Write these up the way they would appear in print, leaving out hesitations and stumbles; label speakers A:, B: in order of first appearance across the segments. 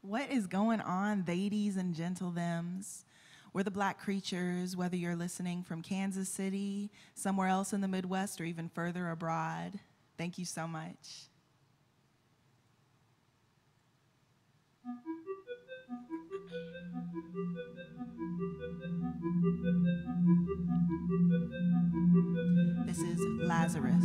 A: What is going on, ladies and gentlethems? We're the Black Creatures, whether you're listening from Kansas City, somewhere else in the Midwest, or even further abroad. Thank you so much. This is Lazarus.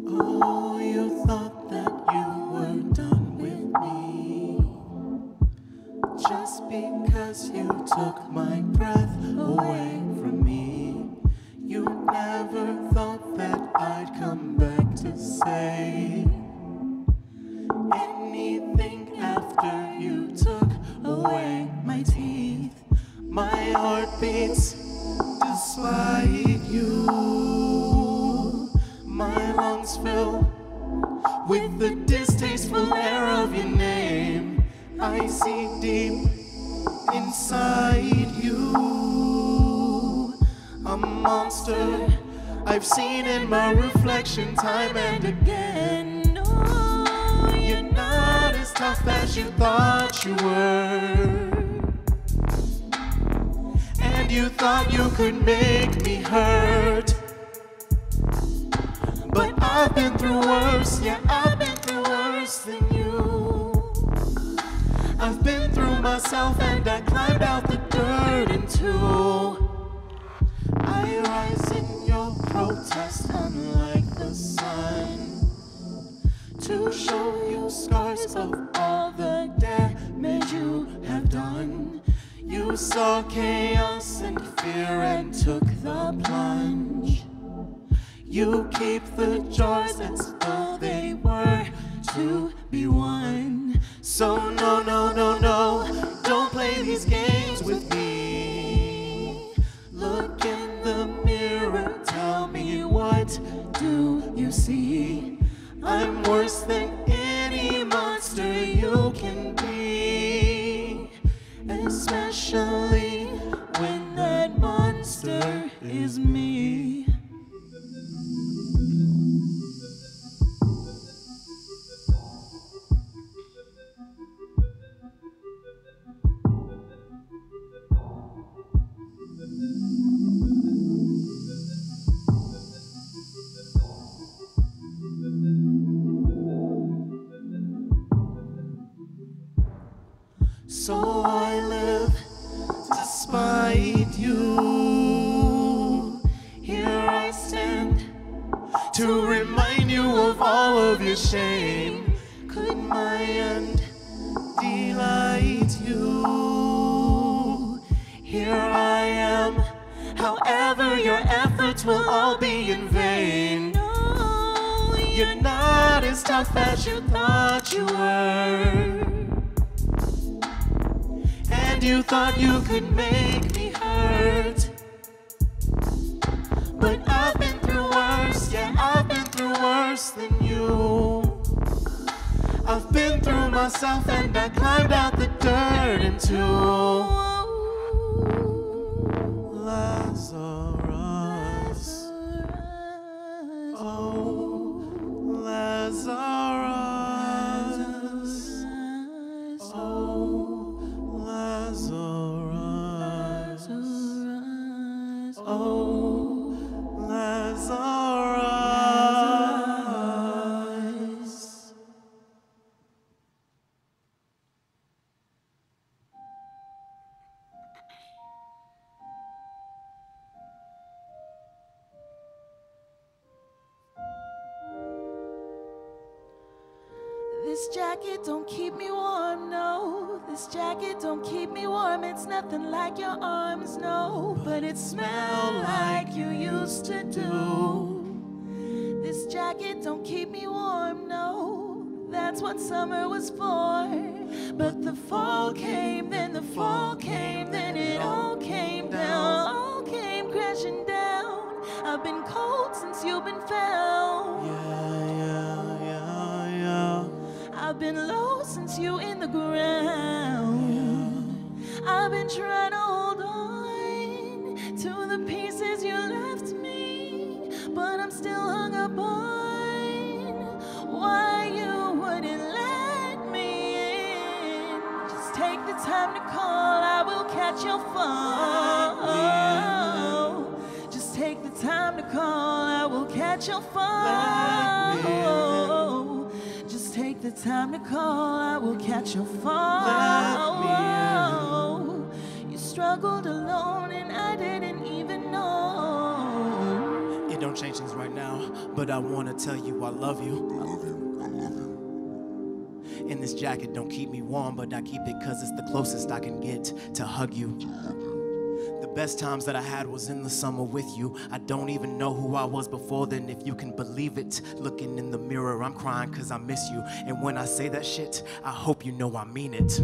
B: Oh, you thought that you were done with me just because you took my breath away from me. You never thought that I'd come back to say anything after you took away my teeth. My heart beats despite you. My lungs fill with the distasteful air of your name. I see deep inside you a monster I've seen in my reflection time and again. No, you're not as tough as you thought you were, and you thought you could make me hurt. But I've been through worse, yeah, I've been through worse than you. I've been through myself and I climbed out the dirt into. I rise in your protest unlike the sun, to show you scars of all the damage you have done. You saw chaos and fear and took the plunge. You keep the joys as though they were to be won. So no, no, no, no, don't play these games with me. Look in the mirror, tell me, what do you see? I'm worse than any monster you can be, especially when that monster is me. So I live despite you. Here I stand to remind you of all of your shame. Could my end delight you? Here I am, however your efforts will all be in vain. No, you're not as tough as you thought you were, and you thought you could make me hurt. But I've been through worse, yeah, I've been through worse than you. I've been through myself and I climbed out the dirt into Lazarus. Oh, Lazarus. Oh, Lazarus. Oh, Lazarus.
A: This jacket don't keep me warm, no. This jacket don't keep me warm. It's nothing like your arms, no. But it smells like you used to do. This jacket don't keep me warm, no. That's what summer was for. But the fall came, then the fall came, then it all came down, all came crashing down. I've been cold since you've been found. I've been low since you in the ground. I've been trying to hold on to the pieces you left me, but I'm still hung up on why you wouldn't let me in. Just take the time to call, I will catch your phone. Just take the time to call, I will catch your phone. Just take the time to call, I will catch your phone. You struggled alone and I didn't even know.
B: It don't change things right now, but I wanna tell you I love you. And this jacket don't keep me warm, but I keep it cause it's the closest I can get to hug you. The best times that I had was in the summer with you. I don't even know who I was before then, if you can believe it. Looking in the mirror, I'm crying cause I miss you. And when I say that shit, I hope you know I mean it.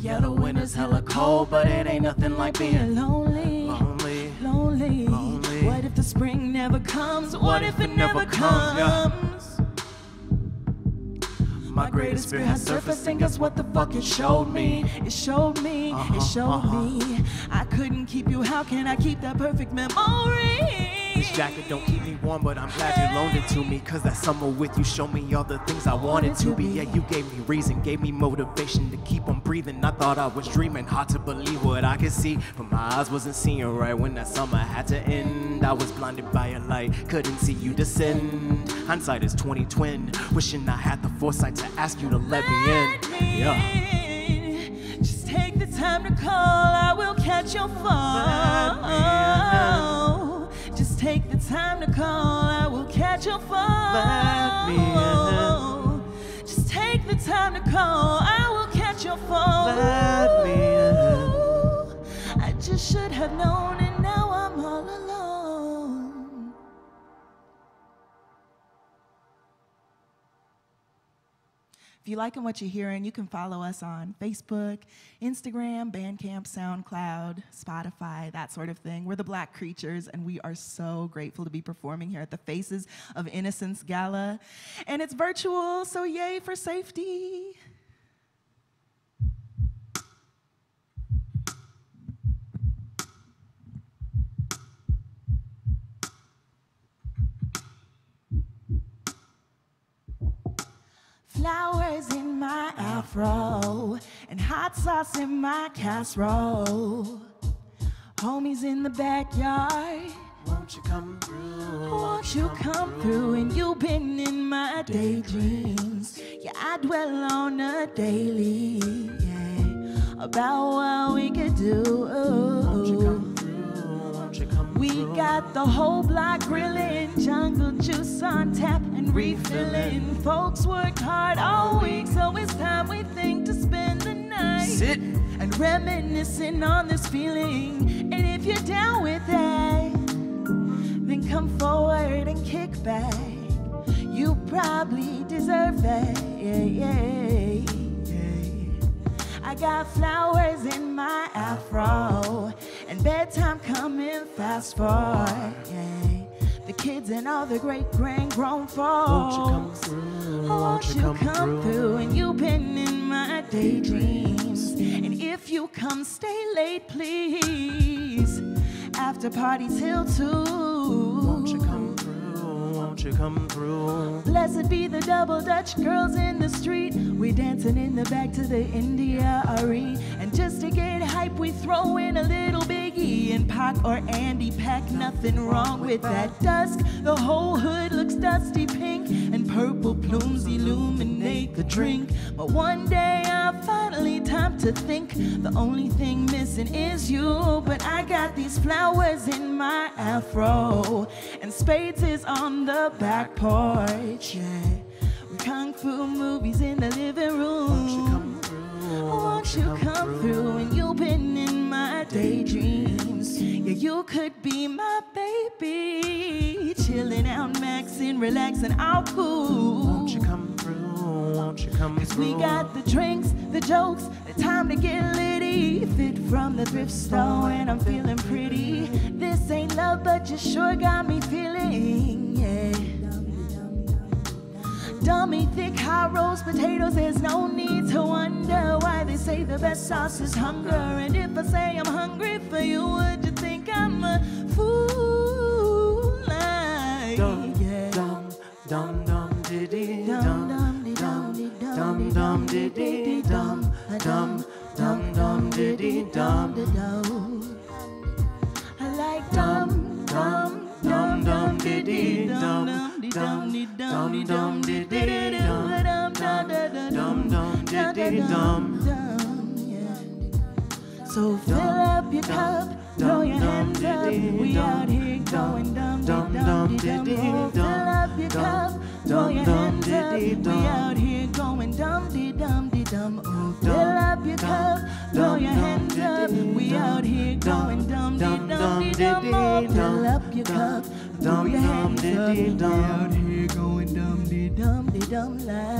B: Yeah, the winter's hella cold, but it ain't nothing like being
A: lonely.
B: Lonely.
A: Lonely.
B: Lonely.
A: What if the spring never comes? What if it never comes?
B: Yeah. My greatest fear has surfaced, and guess what the fuck it showed me?
A: It showed me, it showed me. I couldn't keep you, how can I keep that perfect memory?
B: This jacket don't keep me warm, but I'm glad you loaned it to me, cause that summer with you showed me all the things I wanted to be. Yeah, you gave me reason, gave me motivation to keep on breathing. I thought I was dreaming, hard to believe what I could see, but my eyes wasn't seeing right when that summer had to end. I was blinded by a light, couldn't see you descend. Hindsight is 20/20, wishing I had the foresight to ask you to let me in. Yeah.
A: Just take the time to call, I will catch your phone. Just take the time to call, I will catch your phone. Just take the time to call, I will catch your phone. I just should have known, and now I'm all alone. If you're liking what you're hearing, you can follow us on Facebook, Instagram, Bandcamp, SoundCloud, Spotify, that sort of thing. We're the Black Creatures, and we are so grateful to be performing here at the Faces of Innocence Gala. And it's virtual, so yay for safety. Flowers in my afro and hot sauce in my casserole. Homies in the backyard.
B: Won't you come through?
A: Won't you come through? And you've been in my daydreams. Yeah, I dwell on a daily, yeah, about what we could do.
B: Won't you come through? Won't you come through?
A: We got the whole block grilling, jungle juice on tap and refilling. Folks worked hard all week, so it's time we think to spend the night.
B: Sit
A: and reminiscing on this feeling. And if you're down with that, then come forward and kick back. You probably deserve that, yeah, yeah, yeah. I got flowers in my afro and bedtime coming fast forward, yeah. The kids and all the great grown folks.
B: Won't you come through?
A: Won't you come through? And you've been in my daydreams. And if you come, stay late, please. After party till 2.
B: Won't you come through? Won't you come through?
A: Blessed be the double Dutch girls in the street. We dancing in the back to the India Ari. And just to get hype, we throw in a little Biggie and Pac or Andy Pack. Nothing wrong with that. Dusk, the whole hood looks dusty pink, and purple plumes illuminate the drink. But one day I'll finally time to think. The only thing missing is you. But I got these flowers in my afro, and spades is on the back porch, yeah. Kung fu movies in the living room.
B: Won't you come through?
A: Won't you come through? And you've been in my daydreams. Yeah, you could be my baby, chilling out, maxing, relaxing, all cool.
B: Won't you come through? Won't you come through?
A: We got the drinks, the jokes, the time to get litty. Fit from the thrift store and I'm feeling pretty. This ain't love, but you sure got me feeling, yeah. Dummy, thick, high roast potatoes. There's no need to wonder why they say the best sauce is hunger. And if I say I'm hungry for you, would you think I'm a fool? Like, yeah.
B: Dum dum dum diddy dum dum dum diddy dum dum dum dum diddy dum.
A: I like dum dum dum dum diddy dum dum dum dum diddy dum dum dum diddy dum. So fill up your cup, throw your hands up. We out here going dum dum dum diddy dum. Fill up your cup, throw your hands up. We out here going dum dum dum. Oh, fill up your cup, throw your hands up. We out here going dum dum dum. Fill up your cup, throw your hands up. We out here going dum dum dum like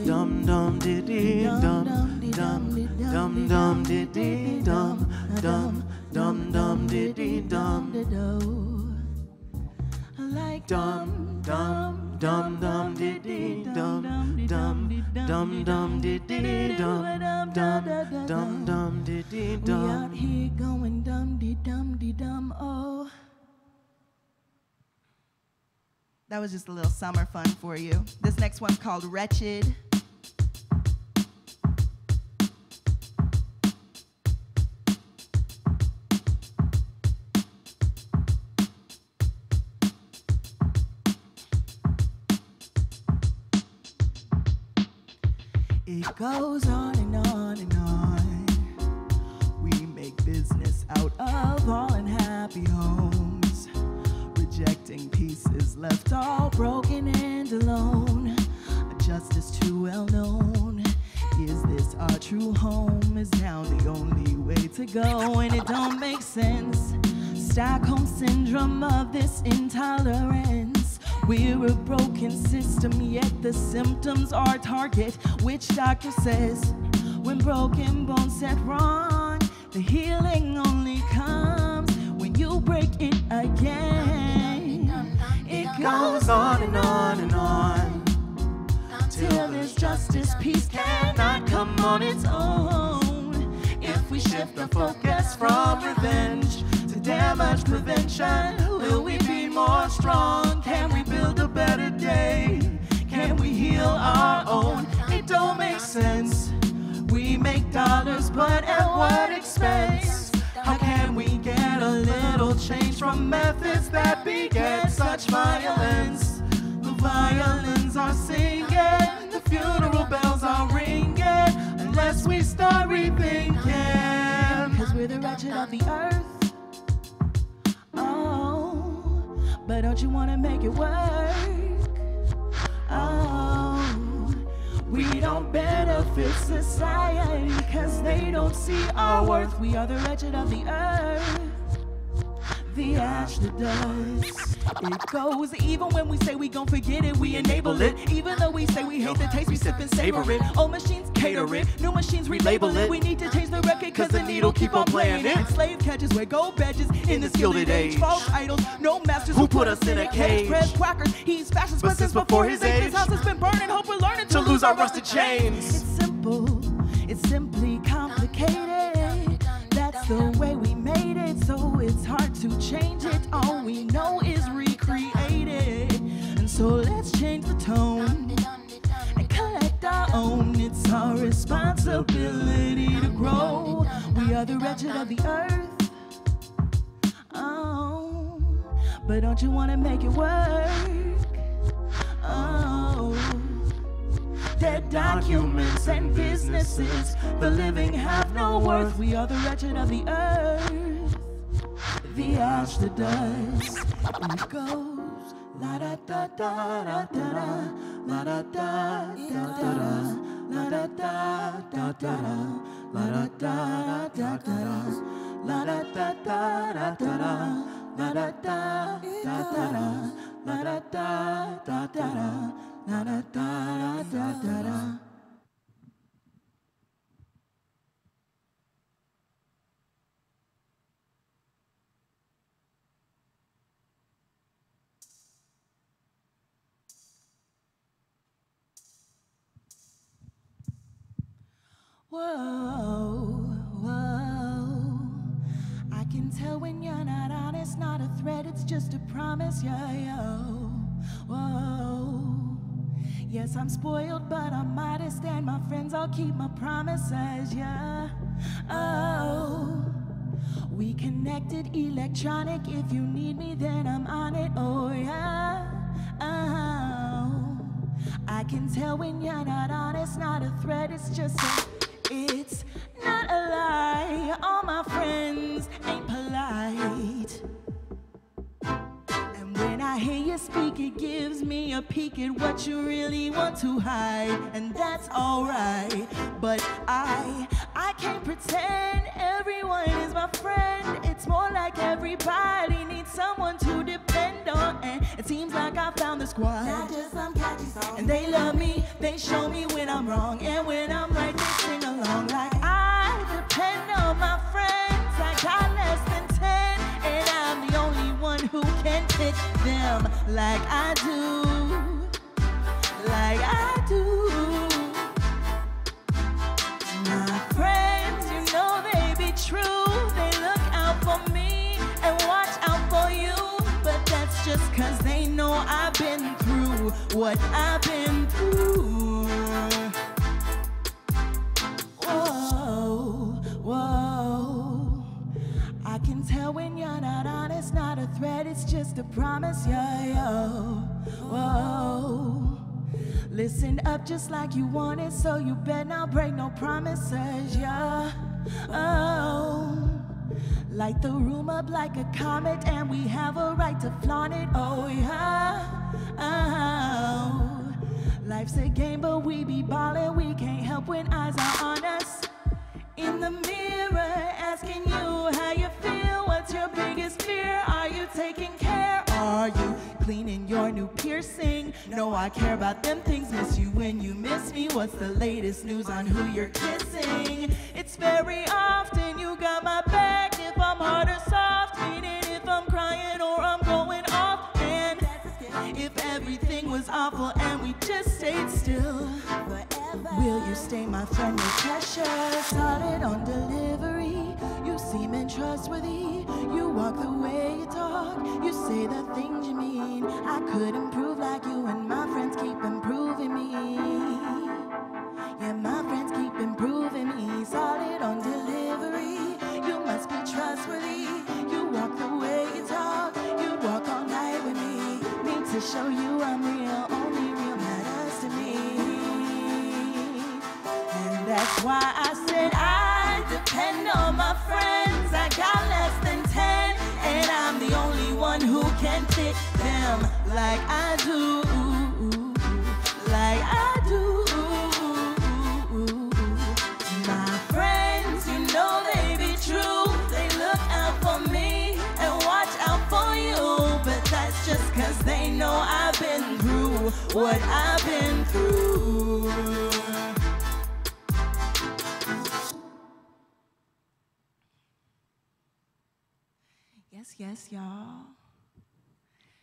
B: Dum dum diddy dum dum dum diddy dum dum diddy dum.
A: I like
B: Dum dum dum diddy dum dum diddy dum diddy
A: we
B: dum.
A: out here going dum. Oh. That was just a little summer fun for you. This next one's called Wretched. It goes on and on and on. We make business out of all unhappy homes. Rejecting pieces left all broken and alone. A justice too well known. Is this our true home? Is now the only way to go? And it don't make sense. Stockholm syndrome of this intolerance. We're a broken system, yet the symptoms are target. Which doctor says when broken bones set wrong, the healing only comes when you break it again. It goes on and on and on till there's justice. Peace cannot come on its own. If we shift our focus from revenge to damage prevention, will we be more strong? Can we build a better day? Can we heal our own? It don't make sense. We make dollars, but at what expense? How can we get a little change from methods that beget such violence? The violins are singing, the funeral bells are ringing, unless we start rethinking. 'Cause we're the wretched of the earth. Oh, but don't you wanna make it work? Oh, we don't benefit society 'cause they don't see our worth. We are the wretched of the earth. The ash, the dust, it goes. Even when we say we gon' forget it, we enable it. Even though we say we hate the taste, we sip and savor it. Old machines cater it, new machines relabel it. We need to change the record 'cause the needle keep on playing it. And slave catches wear gold badges in this gilded age. False idols, no masters who put us in a cage. Press quackers, he's fashion since before his age. His house has been burning, hope we're learning to lose our rusted chains. It's simple, it's simply complicated. That's the way we made it, so it's hard to change it. All we know is recreate it. And so let's change the tone and collect our own. It's our responsibility to grow. We are the wretched of the earth. Oh, but don't you want to make it work? Oh, dead documents and businesses, the living have no worth. We are the wretched of the earth. The ash, the dust, it goes la da da da da da, la da da da da, la da da da da, la da da da da, la da da da da, la da da da da, la da da da da, la da da da da. Whoa, whoa. I can tell when you're not honest, not a threat, it's just a promise, yeah, yo. Whoa. Yes, I'm spoiled, but I'm modest, and my friends all keep my promises, yeah. Oh. We connected electronic, if you need me, then I'm on it, oh, yeah. Oh. I can tell when you're not honest, not a threat, it's just it's not a lie. All my friends ain't polite. And when I hear you speak, it gives me a peek at what you really want to hide. And that's alright. But I can't pretend everyone is my friend. It's more like everybody needs someone to depend on. And it seems like I found the squad.
B: Not just some catchy song.
A: And they love me, they show me when I'm wrong. And when I'm right, they sing along. Like I depend on my friends. I got less than 10, and I'm the only one who can pick them like I do. Like I do. My friends, you know they be true. They look out for me and watch out for you. But that's just 'cause they know I've been through what I've been through. Whoa, whoa. I can tell when you're not honest, not a threat, it's just a promise, yeah, yo. Whoa. Listen up just like you want it, so you better not break no promises, yeah. Oh. Light the room up like a comet, and we have a right to flaunt it, oh yeah. Oh. Life's a game, but we be ballin', we can't help when eyes are on us. In the mirror, asking you how you feel, what's your biggest fear? Are you taking care? Are you cleaning your new piercing? No, I care about them things, miss you when you miss me. What's the latest news on who you're kissing? It's very often you got my back if I'm hard or soft, meaning if I'm crying or I'm going off. And if everything was awful and we just stayed still, will you stay my friend with pressure? Solid on delivery, you seem untrustworthy. You walk the way you talk, you say the things you mean. I could improve like you, and my friends keep improving me. Yeah, my friends keep improving me. Solid on delivery, you must be trustworthy. You walk the way you talk, you walk all night with me. Need to show you I'm real, only real matters to me. And that's why I said I depend on my friends. I got less than 10, and I'm the only one who can pick them like I do. Like I do. My friends, you know they be true. They look out for me and watch out for you. But that's just 'cause they know I've been through what I've been through. Yes, y'all.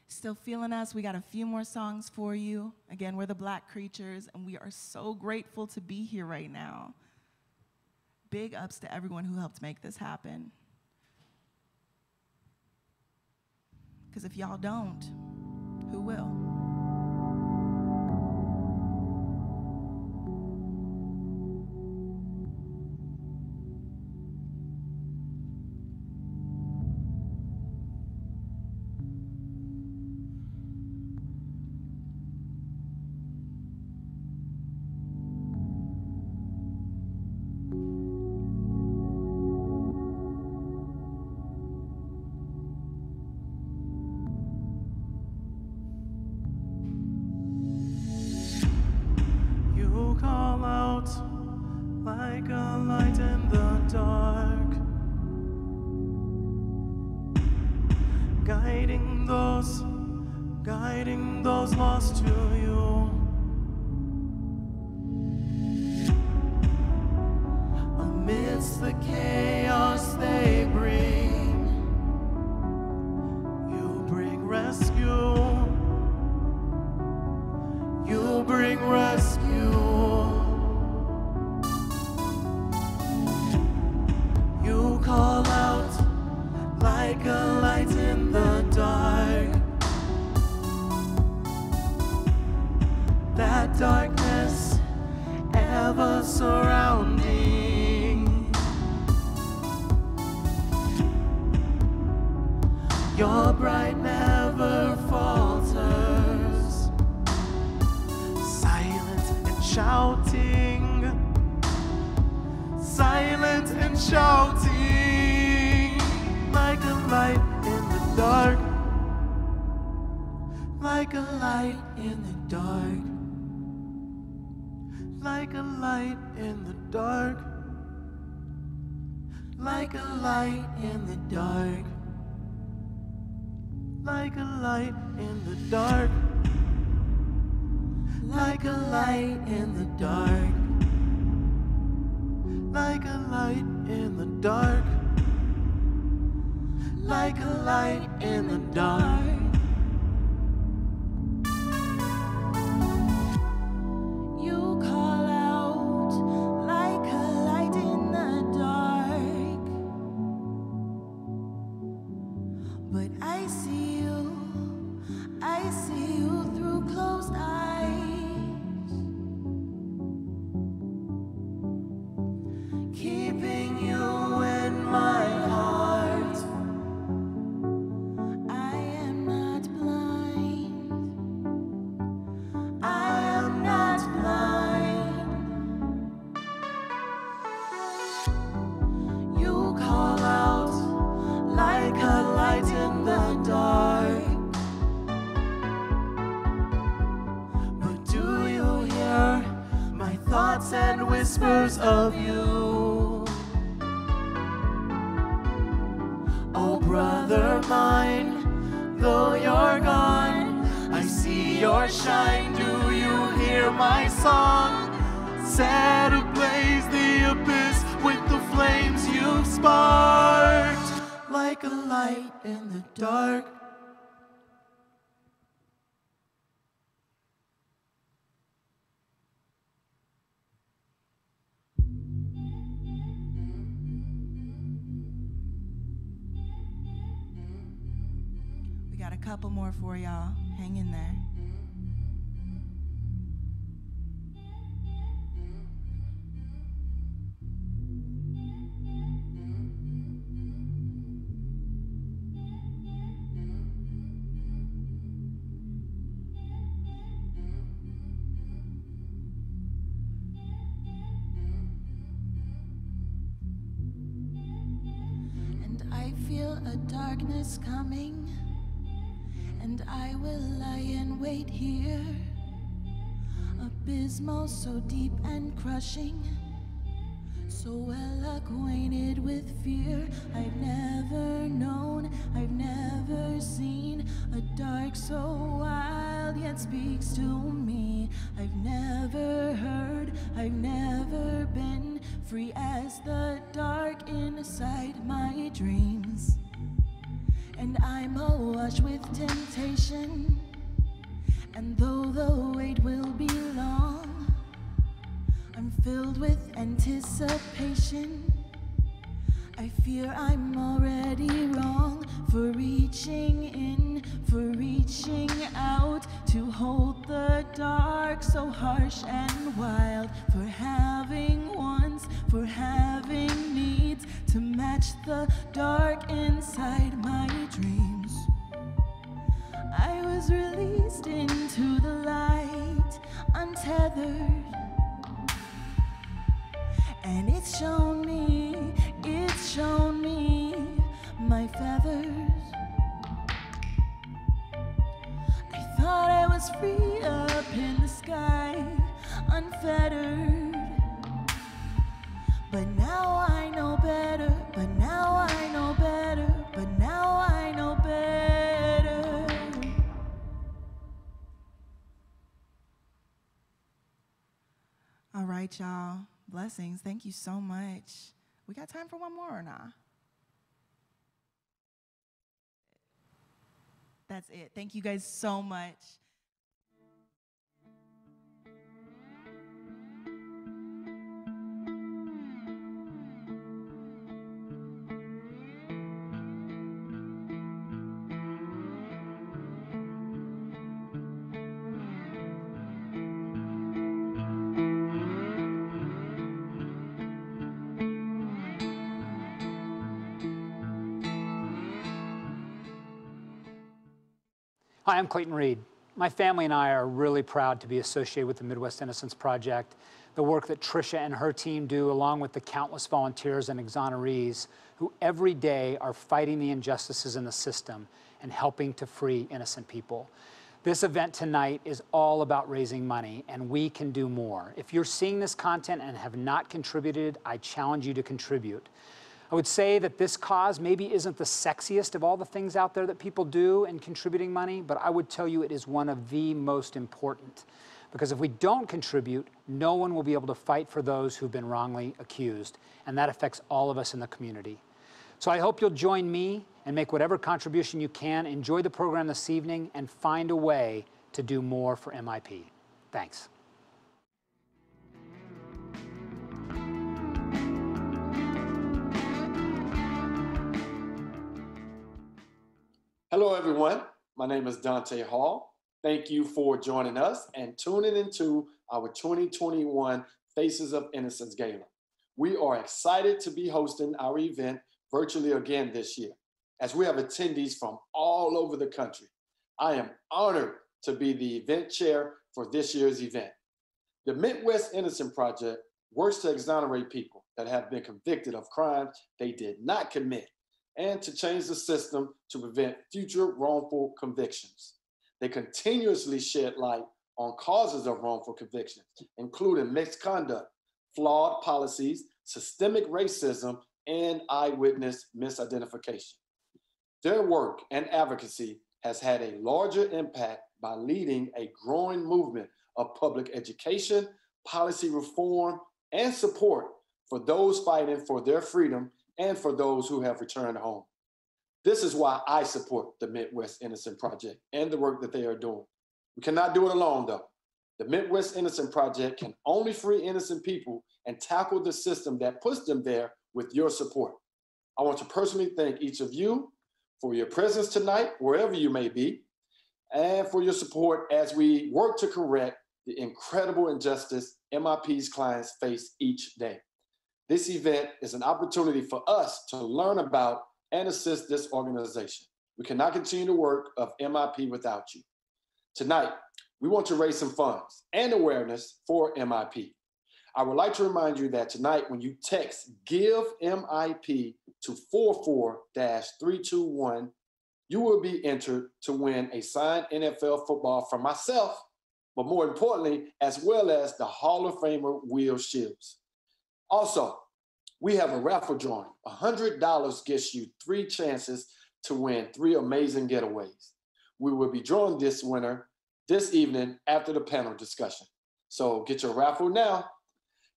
A: Still feeling us? We got a few more songs for you. Again, we're the Black Creatures, and we are so grateful to be here right now. Big ups to everyone who helped make this happen. Because if y'all don't, who will?
B: Like a light in the dark, guiding those lost to you. Amidst the chaos they bring, you bring rescue. You bring rescue. us surrounding. Your bright never falters, silent and shouting, silent and shouting, like a light in the dark, like a light in the dark, like a light in the dark, like a light in the dark, like a light in the dark, like a light in the dark, like a light in the dark, like a light in the dark.
A: You call out like a light in the dark, but I see you through closed eyes, keeping you in my heart. I am not blind, I am not blind. You call out like a light in the dark, but do you hear my thoughts and whispers of you? Oh, brother mine, though you're gone, I see your shine. Do you hear my song? Set ablaze the abyss with the flames you've sparked, like a light in the dark. We got a couple more for y'all. Hang in there. And I feel a darkness coming, and I will lie and wait here, abysmal, so deep and crushing, so well acquainted with fear. I've never known, I've never seen a dark so wild yet speaks to me. I've never heard, I've never been free as the dark inside my dreams. And I'm awash with temptation, and though the wait will be long, I'm filled with anticipation. I fear I'm already wrong for reaching in, for reaching out to hold the dark so harsh and wild, for having wants, for having needs to match the dark inside my dreams. I was released into the light, untethered, and it's shown me my feathers. I thought I was free up in the sky, unfettered, but now I know better, but now I know better, but now I know better. All right, y'all. Blessings. Thank you so much. We got time for one more or not? That's it. Thank you guys so much.
C: Hi, I'm Clayton Reed. My family and I are really proud to be associated with the Midwest Innocence Project. The work that Tricia and her team do, along with the countless volunteers and exonerees who every day are fighting the injustices in the system and helping to free innocent people. This event tonight is all about raising money, and we can do more. If you're seeing this content and have not contributed, I challenge you to contribute. I would say that this cause maybe isn't the sexiest of all the things out there that people do in contributing money, but I would tell you it is one of the most important. Because if we don't contribute, no one will be able to fight for those who've been wrongly accused, and that affects all of us in the community. So I hope you'll join me and make whatever contribution you can, enjoy the program this evening, and find a way to do more for MIP. Thanks.
D: Hello, everyone. My name is Dante Hall. Thank you for joining us and tuning into our 2021 Faces of Innocence Gala. We are excited to be hosting our event virtually again this year, as we have attendees from all over the country. I am honored to be the event chair for this year's event. The Midwest Innocence Project works to exonerate people that have been convicted of crimes they did not commit, and to change the system to prevent future wrongful convictions. They continuously shed light on causes of wrongful convictions, including misconduct, flawed policies, systemic racism, and eyewitness misidentification. Their work and advocacy has had a larger impact by leading a growing movement of public education, policy reform, and support for those fighting for their freedom and for those who have returned home. This is why I support the Midwest Innocence Project and the work that they are doing. We cannot do it alone, though. The Midwest Innocence Project can only free innocent people and tackle the system that puts them there with your support. I want to personally thank each of you for your presence tonight, wherever you may be, and for your support as we work to correct the incredible injustice MIP's clients face each day. This event is an opportunity for us to learn about and assist this organization. We cannot continue the work of MIP without you. Tonight, we want to raise some funds and awareness for MIP. I would like to remind you that tonight, when you text GIVE MIP to 44-321, you will be entered to win a signed NFL football from myself, but more importantly, as well as the Hall of Famer Will Shields. Also, we have a raffle drawing. $100 gets you 3 chances to win 3 amazing getaways. We will be drawing this winner this evening after the panel discussion. So get your raffle now.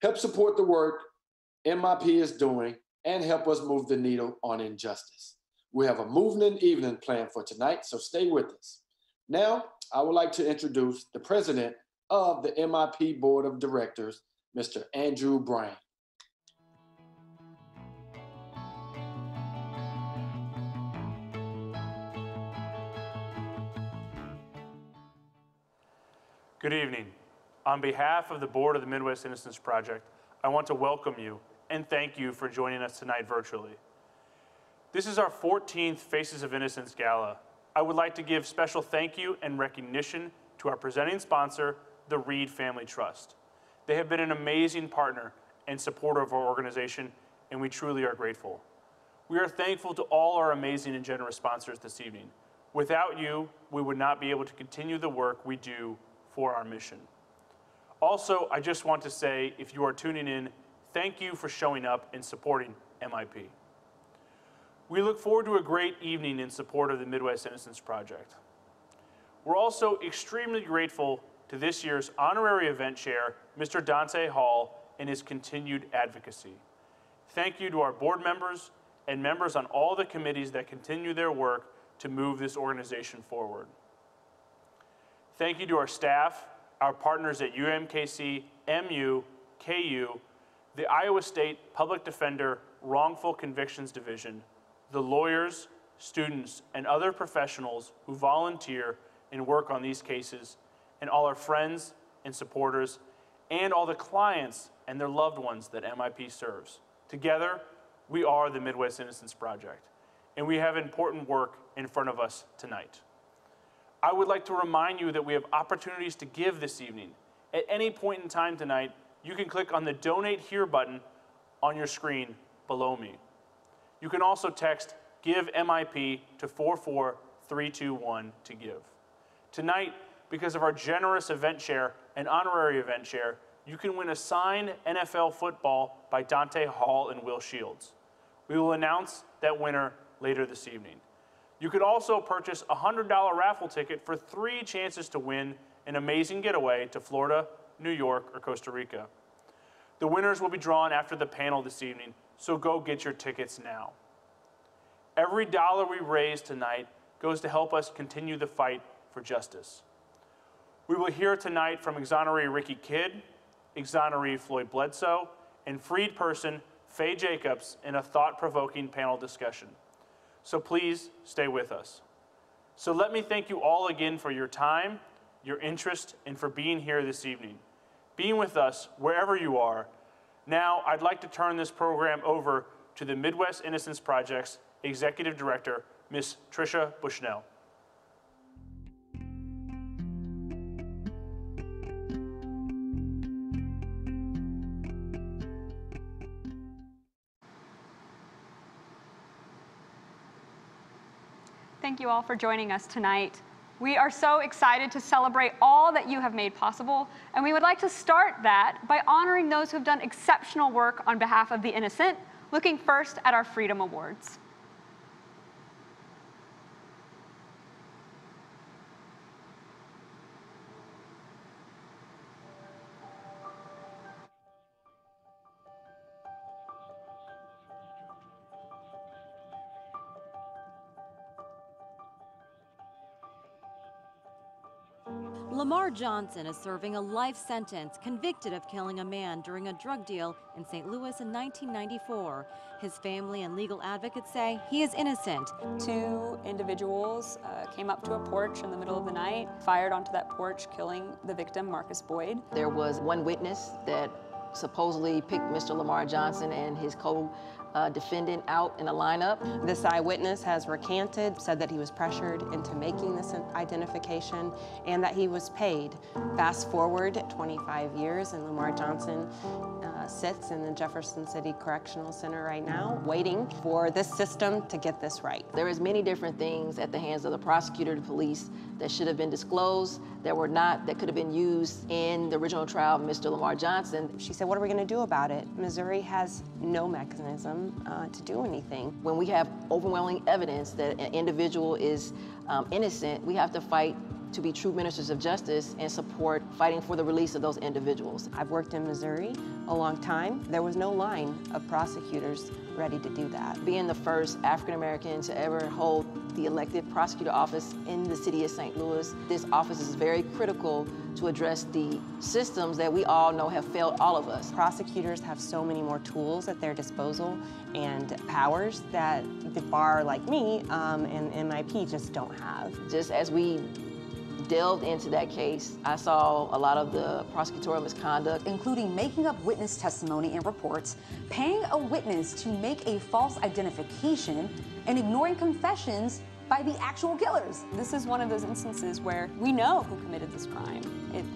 D: Help support the work MIP is doing and help us move the needle on injustice. We have a moving evening planned for tonight, so stay with us. Now, I would like to introduce the president of the MIP Board of Directors, Mr. Andrew Bryan.
E: Good evening. On behalf of the Board of the Midwest Innocence Project, I want to welcome you and thank you for joining us tonight virtually. This is our 14th Faces of Innocence Gala. I would like to give special thank you and recognition to our presenting sponsor, the Reed Family Trust. They have been an amazing partner and supporter of our organization, and we truly are grateful. We are thankful to all our amazing and generous sponsors this evening. Without you, we would not be able to continue the work we do for our mission. Also, I just want to say, if you are tuning in, thank you for showing up and supporting MIP. We look forward to a great evening in support of the Midwest Innocence Project. We're also extremely grateful to this year's honorary event chair, Mr. Dante Hall, and his continued advocacy. Thank you to our board members and members on all the committees that continue their work to move this organization forward. Thank you to our staff, our partners at UMKC, MU, KU, the Iowa State Public Defender Wrongful Convictions Division, the lawyers, students, and other professionals who volunteer and work on these cases, and all our friends and supporters, and all the clients and their loved ones that MIP serves. Together, we are the Midwest Innocence Project, and we have important work in front of us tonight. I would like to remind you that we have opportunities to give this evening. At any point in time tonight, you can click on the Donate Here button on your screen below me. You can also text Give MIP to 44321 to give. Tonight, because of our generous event share and honorary event share, you can win a signed NFL football by Dante Hall and Will Shields. We will announce that winner later this evening. You could also purchase a $100 raffle ticket for 3 chances to win an amazing getaway to Florida, New York, or Costa Rica. The winners will be drawn after the panel this evening, so go get your tickets now. Every dollar we raise tonight goes to help us continue the fight for justice. We will hear tonight from exoneree Ricky Kidd, exoneree Floyd Bledsoe, and freed person Faye Jacobs in a thought-provoking panel discussion. So please stay with us. So let me thank you all again for your time, your interest, and for being here this evening, being with us wherever you are. Now, I'd like to turn this program over to the Midwest Innocence Project's Executive Director, Ms. Tricia Bushnell.
F: Thank you all for joining us tonight. We are so excited to celebrate all that you have made possible, and we would like to start that by honoring those who have done exceptional work on behalf of the innocent, looking first at our Freedom Awards.
G: Lamar Johnson is serving a life sentence, convicted of killing a man during a drug deal in St. Louis in 1994. His family and legal advocates say he is innocent.
F: 2 individuals came up to a porch in the middle of the night, fired onto that porch, killing the victim, Marcus Boyd.
H: There was one witness that supposedly picked Mr. Lamar Johnson and his co-defendant out in a lineup.
I: This eyewitness has recanted, said that he was pressured into making this identification and that he was paid. Fast forward 25 years and Lamar Johnson sits in the Jefferson City Correctional Center right now, waiting for this system to get this right.
H: There is many different things at the hands of the prosecutor, the police, that should have been disclosed, that were not, that could have been used in the original trial of Mr. Lamar Johnson.
I: She said, what are we going to do about it? Missouri has no mechanism to do anything.
H: When we have overwhelming evidence that an individual is innocent, we have to fight to be true ministers of justice and support fighting for the release of those individuals.
I: I've worked in Missouri a long time. There was no line of prosecutors ready to do that.
H: Being the first African-American to ever hold the elected prosecutor office in the city of St. Louis, this office is very critical to address the systems that we all know have failed all of us.
I: Prosecutors have so many more tools at their disposal and powers that the bar like me and MIP just don't have.
H: Just as we delved into that case, I saw a lot of the prosecutorial misconduct,
J: including making up witness testimony and reports, paying a witness to make a false identification, and ignoring confessions by the actual killers.
F: This is one of those instances where we know who committed this crime.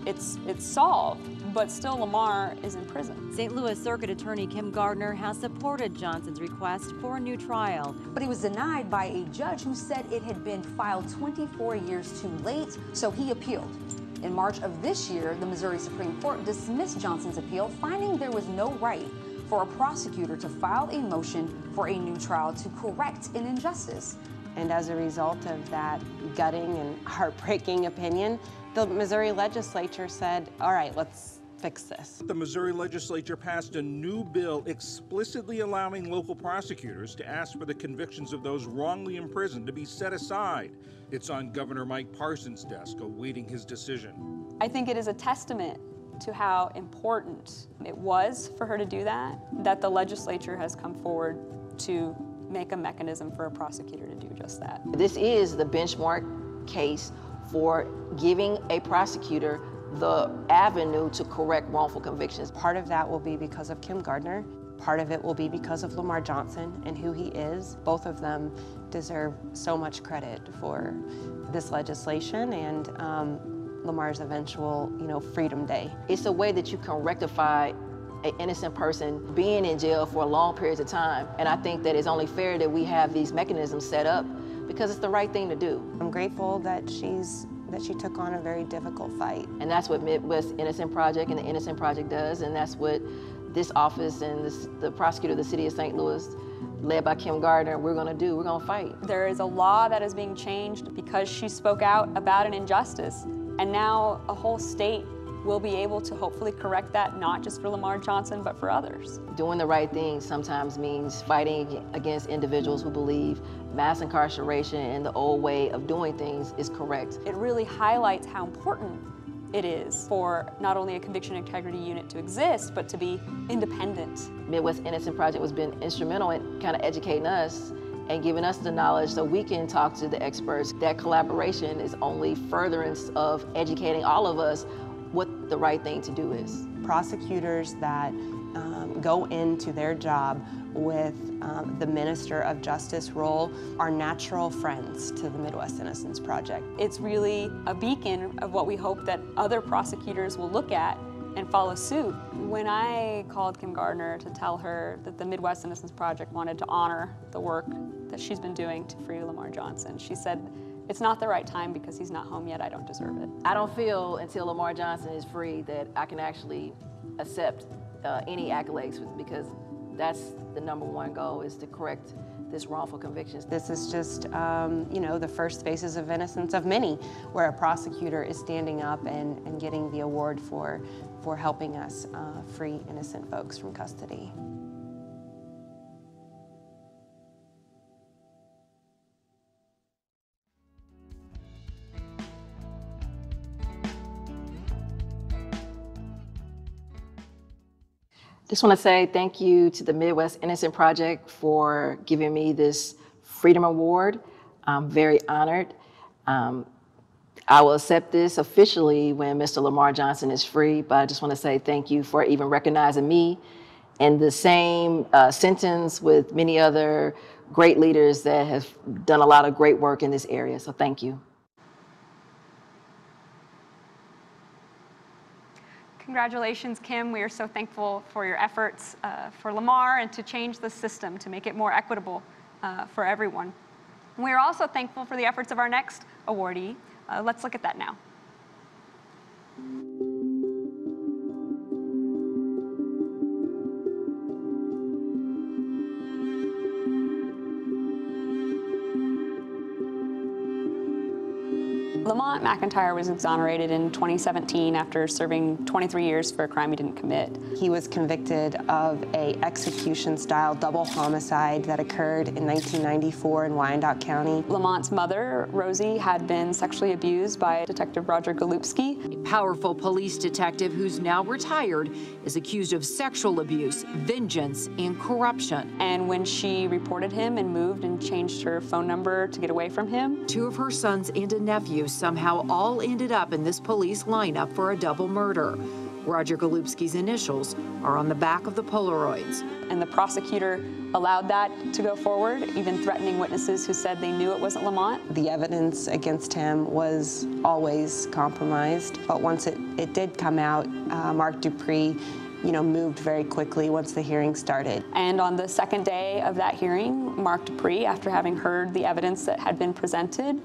F: It's solved, but still Lamar is in prison.
G: St. Louis Circuit Attorney Kim Gardner has supported Johnson's request for a new trial.
J: But he was denied by a judge who said it had been filed 24 years too late, so he appealed. In March of this year, the Missouri Supreme Court dismissed Johnson's appeal, finding there was no right for a prosecutor to file a motion for a new trial to correct an injustice.
I: And as a result of that gutting and heartbreaking opinion, the Missouri legislature said, all right, let's fix this.
K: The Missouri legislature passed a new bill explicitly allowing local prosecutors to ask for the convictions of those wrongly imprisoned to be set aside. It's on Governor Mike Parson's desk, awaiting his decision.
F: I think it is a testament to how important it was for her to do that the legislature has come forward to make a mechanism for a prosecutor to do just that.
H: This is the benchmark case for giving a prosecutor the avenue to correct wrongful convictions.
I: Part of that will be because of Kim Gardner. Part of it will be because of Lamar Johnson and who he is. Both of them deserve so much credit for this legislation and Lamar's eventual, Freedom Day.
H: It's a way that you can rectify an innocent person being in jail for long periods of time. And I think that it's only fair that we have these mechanisms set up because it's the right thing to do.
I: I'm grateful that she took on a very difficult fight.
H: And that's what Midwest Innocent Project and the Innocent Project does, and that's what this office and the prosecutor of the city of St. Louis, led by Kim Gardner, we're gonna do. We're gonna fight.
F: There is a law that is being changed because she spoke out about an injustice, and now a whole state will be able to hopefully correct that, not just for Lamar Johnson, but for others.
H: Doing the right thing sometimes means fighting against individuals who believe mass incarceration and the old way of doing things is correct.
F: It really highlights how important it is for not only a conviction integrity unit to exist, but to be independent.
H: Midwest Innocent Project has been instrumental in kind of educating us and giving us the knowledge so we can talk to the experts. That collaboration is only furtherance of educating all of us what the right thing to do is.
I: Prosecutors that go into their job with the Minister of Justice role are natural friends to the Midwest Innocence Project.
F: It's really a beacon of what we hope that other prosecutors will look at and follow suit. When I called Kim Gardner to tell her that the Midwest Innocence Project wanted to honor the work that she's been doing to free Lamar Johnson, she said, "It's not the right time because he's not home yet. I don't deserve it."
H: I don't feel until Lamar Johnson is free that I can actually accept any accolades because that's the #1 goal, is to correct this wrongful convictions.
I: This is just, the first Faces of Innocence of many, where a prosecutor is standing up and getting the award for helping us free innocent folks from custody.
H: Just want to say thank you to the Midwest Innocent Project for giving me this Freedom Award. I'm very honored. I will accept this officially when Mr. Lamar Johnson is free, but I just want to say thank you for even recognizing me in the same sentence with many other great leaders that have done a lot of great work in this area, so thank you.
F: Congratulations, Kim. We are so thankful for your efforts for Lamar and to change the system to make it more equitable for everyone. We are also thankful for the efforts of our next awardee. Let's look at that now. Lamont McIntyre was exonerated in 2017 after serving 23 years for a crime he didn't commit.
I: He was convicted of a execution-style double homicide that occurred in 1994 in Wyandotte County.
F: Lamont's mother, Rosie, had been sexually abused by Detective Roger Golubski.
L: A powerful police detective who's now retired is accused of sexual abuse, vengeance, and corruption.
F: And when she reported him and moved and changed her phone number to get away from him,
L: 2 of her sons and a nephew somehow all ended up in this police lineup for a double murder. Roger Golubski's initials are on the back of the Polaroids.
F: And the prosecutor allowed that to go forward, even threatening witnesses who said they knew it wasn't Lamont.
I: The evidence against him was always compromised, but once it did come out, Mark Dupree moved very quickly once the hearing started.
F: And on the second day of that hearing, Mark Dupree, after having heard the evidence that had been presented,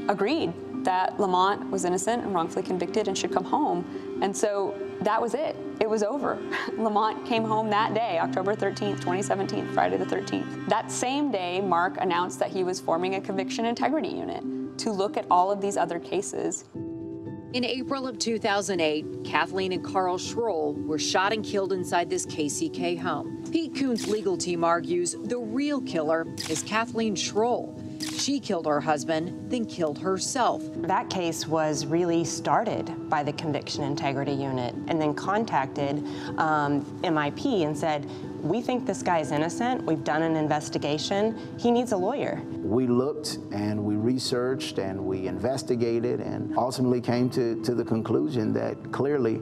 F: agreed that Lamont was innocent and wrongfully convicted and should come home. And so that was it. It was over. Lamont came home that day, October 13th, 2017, Friday the 13th. That same day, Mark announced that he was forming a conviction integrity unit to look at all of these other cases.
L: In April of 2008, Kathleen and Carl Schroll were shot and killed inside this KCK home. Pete Coones' legal team argues the real killer is Kathleen Schroll. She killed her husband, then killed herself.
I: That case was really started by the Conviction Integrity Unit and then contacted MIP and said, "We think this guy's innocent. We've done an investigation. He needs a lawyer."
M: We looked and we researched and we investigated and ultimately came to the conclusion that clearly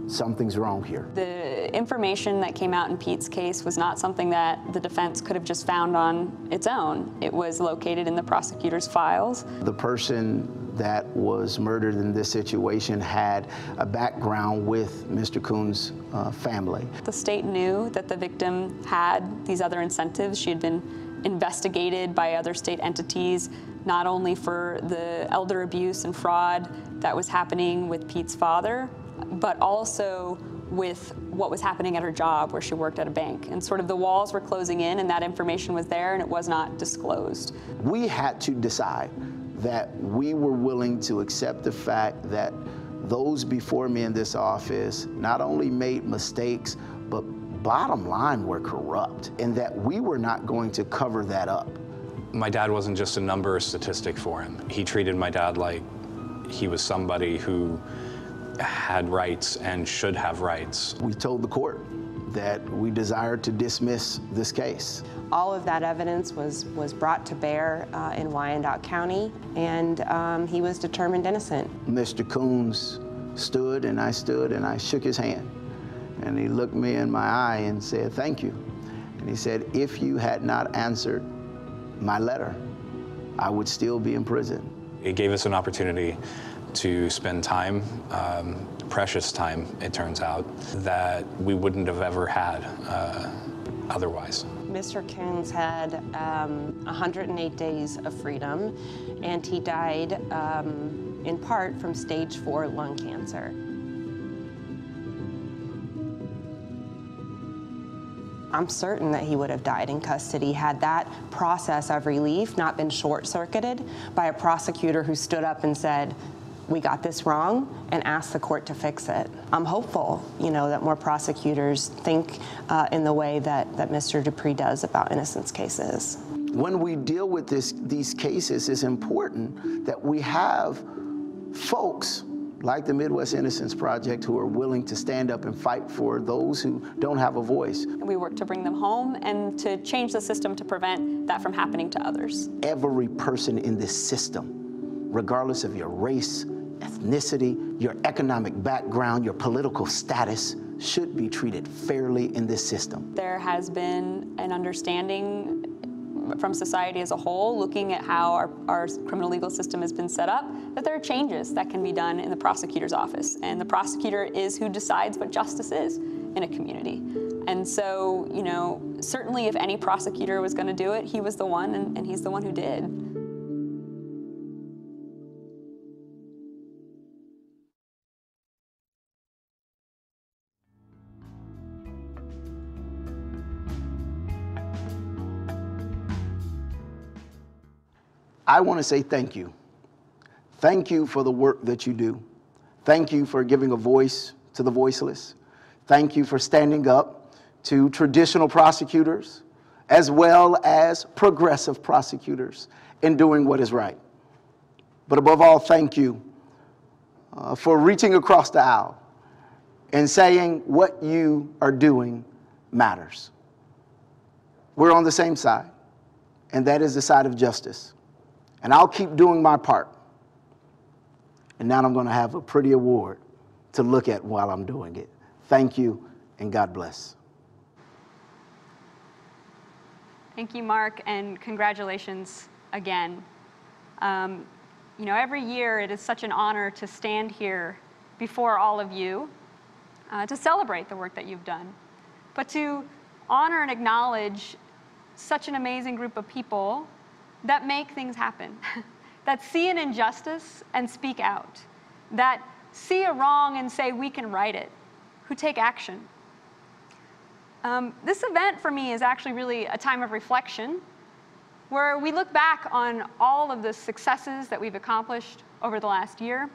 M: something's wrong here.
F: The information that came out in Pete's case was not something that the defense could have just found on its own. It was located in the prosecutor's files.
M: The person that was murdered in this situation had a background with Mr. Coones' family.
F: The state knew that the victim had these other incentives. She had been investigated by other state entities, not only for the elder abuse and fraud that was happening with Pete's father, but also with what was happening at her job where she worked at a bank. And sort of the walls were closing in and that information was there and it was not disclosed.
M: We had to decide that we were willing to accept the fact that those before me in this office not only made mistakes, but bottom line were corrupt, and that we were not going to cover that up.
N: My dad wasn't just a number or statistic for him. He treated my dad like he was somebody who had rights and should have rights.
M: We told the court that we desired to dismiss this case.
I: All of that evidence was brought to bear in Wyandotte County, and he was determined innocent.
M: Mr. Coones stood, and I shook his hand. And he looked me in my eye and said, "Thank you." And he said, "If you had not answered my letter, I would still be in prison."
N: It gave us an opportunity to spend time, precious time, it turns out, that we wouldn't have ever had otherwise.
I: Mr. Coones had 108 days of freedom, and he died in part from stage 4 lung cancer. I'm certain that he would have died in custody had that process of relief not been short-circuited by a prosecutor who stood up and said, "We got this wrong," and asked the court to fix it. I'm hopeful, that more prosecutors think in the way that Mr. Dupree does about innocence cases.
M: When we deal with these cases, it's important that we have folks like the Midwest Innocence Project who are willing to stand up and fight for those who don't have a voice.
F: We work to bring them home and to change the system to prevent that from happening to others.
M: Every person in this system, regardless of your race, ethnicity, your economic background, your political status, should be treated fairly in this system.
F: There has been an understanding from society as a whole, looking at how our criminal legal system has been set up, that there are changes that can be done in the prosecutor's office. And the prosecutor is who decides what justice is in a community. And so, certainly if any prosecutor was going to do it, he was the one, and he's the one who did.
M: I want to say thank you. Thank you for the work that you do. Thank you for giving a voice to the voiceless. Thank you for standing up to traditional prosecutors as well as progressive prosecutors in doing what is right. But above all, thank you for reaching across the aisle and saying what you are doing matters. We're on the same side, and that is the side of justice. And I'll keep doing my part. And now I'm going to have a pretty award to look at while I'm doing it. Thank you, and God bless.
F: Thank you, Mark, and congratulations again. Every year it is such an honor to stand here before all of you to celebrate the work that you've done, but to honor and acknowledge such an amazing group of people that make things happen, that see an injustice and speak out, that see a wrong and say, we can right it, who take action. This event for me is actually really a time of reflection where we look back on all of the successes that we've accomplished over the last year.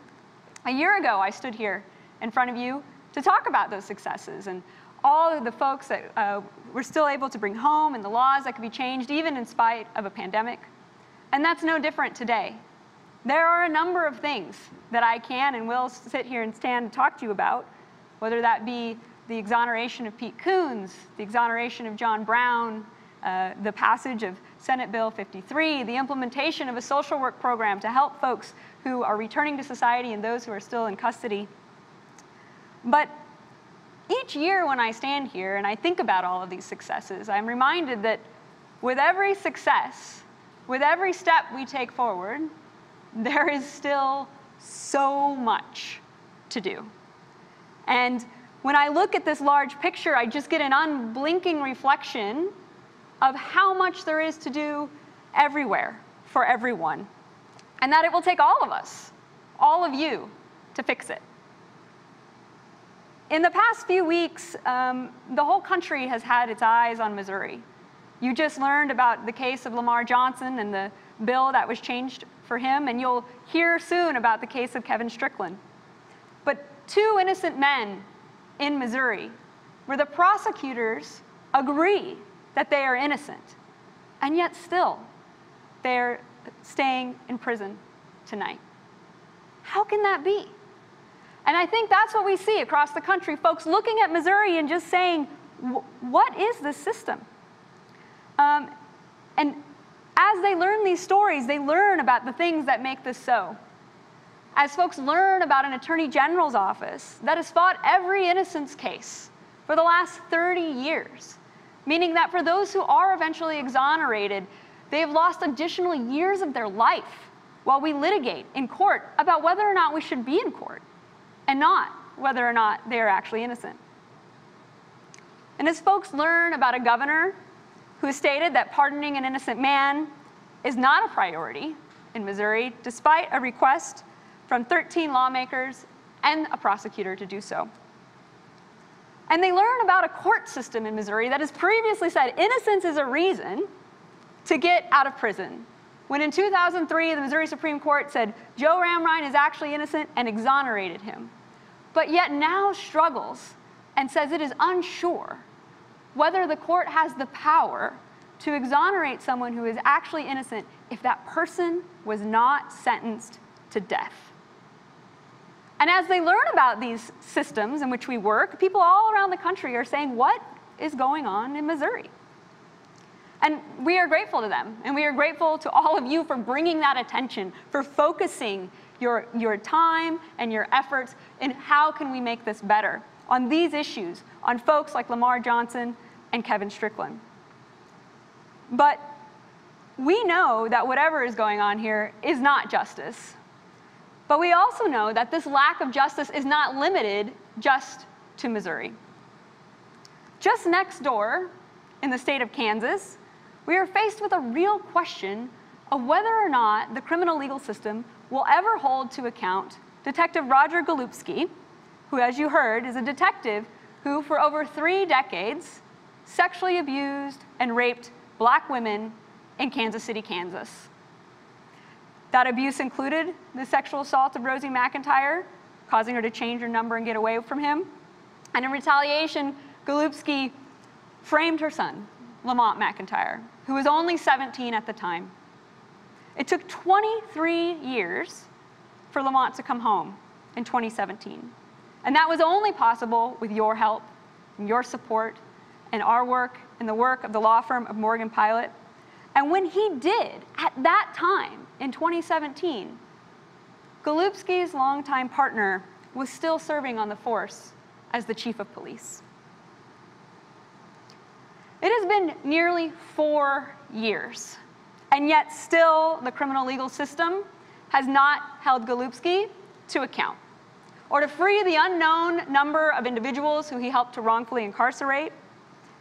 F: A year ago, I stood here in front of you to talk about those successes and all of the folks that we're still able to bring home and the laws that could be changed even in spite of a pandemic. And that's no different today. There are a number of things that I can and will sit here and stand and talk to you about, whether that be the exoneration of Pete Coones, the exoneration of John Brown, the passage of Senate Bill 53, the implementation of a social work program to help folks who are returning to society and those who are still in custody. But each year when I stand here and I think about all of these successes, I'm reminded that with every success, with every step we take forward, there is still so much to do. And when I look at this large picture, I just get an unblinking reflection of how much there is to do everywhere for everyone, and that it will take all of us, all of you, to fix it. In the past few weeks, the whole country has had its eyes on Missouri. You just learned about the case of Lamar Johnson and the bill that was changed for him, and you'll hear soon about the case of Kevin Strickland. But 2 innocent men in Missouri where the prosecutors agree that they are innocent, and yet still they're staying in prison tonight. How can that be? And I think that's what we see across the country, folks looking at Missouri and just saying, what is this system? And as they learn these stories, they learn about the things that make this so. As folks learn about an attorney general's office that has fought every innocence case for the last 30 years, meaning that for those who are eventually exonerated, they have lost additional years of their life while we litigate in court about whether or not we should be in court, and not whether or not they are actually innocent. And as folks learn about a governor who has stated that pardoning an innocent man is not a priority in Missouri, despite a request from 13 lawmakers and a prosecutor to do so. And they learn about a court system in Missouri that has previously said innocence is a reason to get out of prison, when in 2003, the Missouri Supreme Court said Joe Ramrine is actually innocent and exonerated him, but yet now struggles and says it is unsure whether the court has the power to exonerate someone who is actually innocent if that person was not sentenced to death. And as they learn about these systems in which we work, people all around the country are saying, what is going on in Missouri? And we are grateful to them, and we are grateful to all of you for bringing that attention, for focusing your time and your efforts in how can we make this better on these issues, on folks like Lamar Johnson and Kevin Strickland. But we know that whatever is going on here is not justice. But we also know that this lack of justice is not limited just to Missouri. Just next door, in the state of Kansas, we are faced with a real question of whether or not the criminal legal system will ever hold to account Detective Roger Golubski, who, as you heard, is a detective who, for over 3 decades, sexually abused and raped Black women in Kansas City, Kansas. That abuse included the sexual assault of Rosie McIntyre, causing her to change her number and get away from him. And in retaliation, Golubski framed her son, Lamont McIntyre, who was only 17 at the time. It took 23 years for Lamont to come home in 2017. And that was only possible with your help, and your support, and our work, and the work of the law firm of Morgan Pilot. And when he did, at that time, in 2017, Golubski's longtime partner was still serving on the force as the chief of police. It has been nearly 4 years, and yet still the criminal legal system has not held Golubski to account, or to free the unknown number of individuals who he helped to wrongfully incarcerate.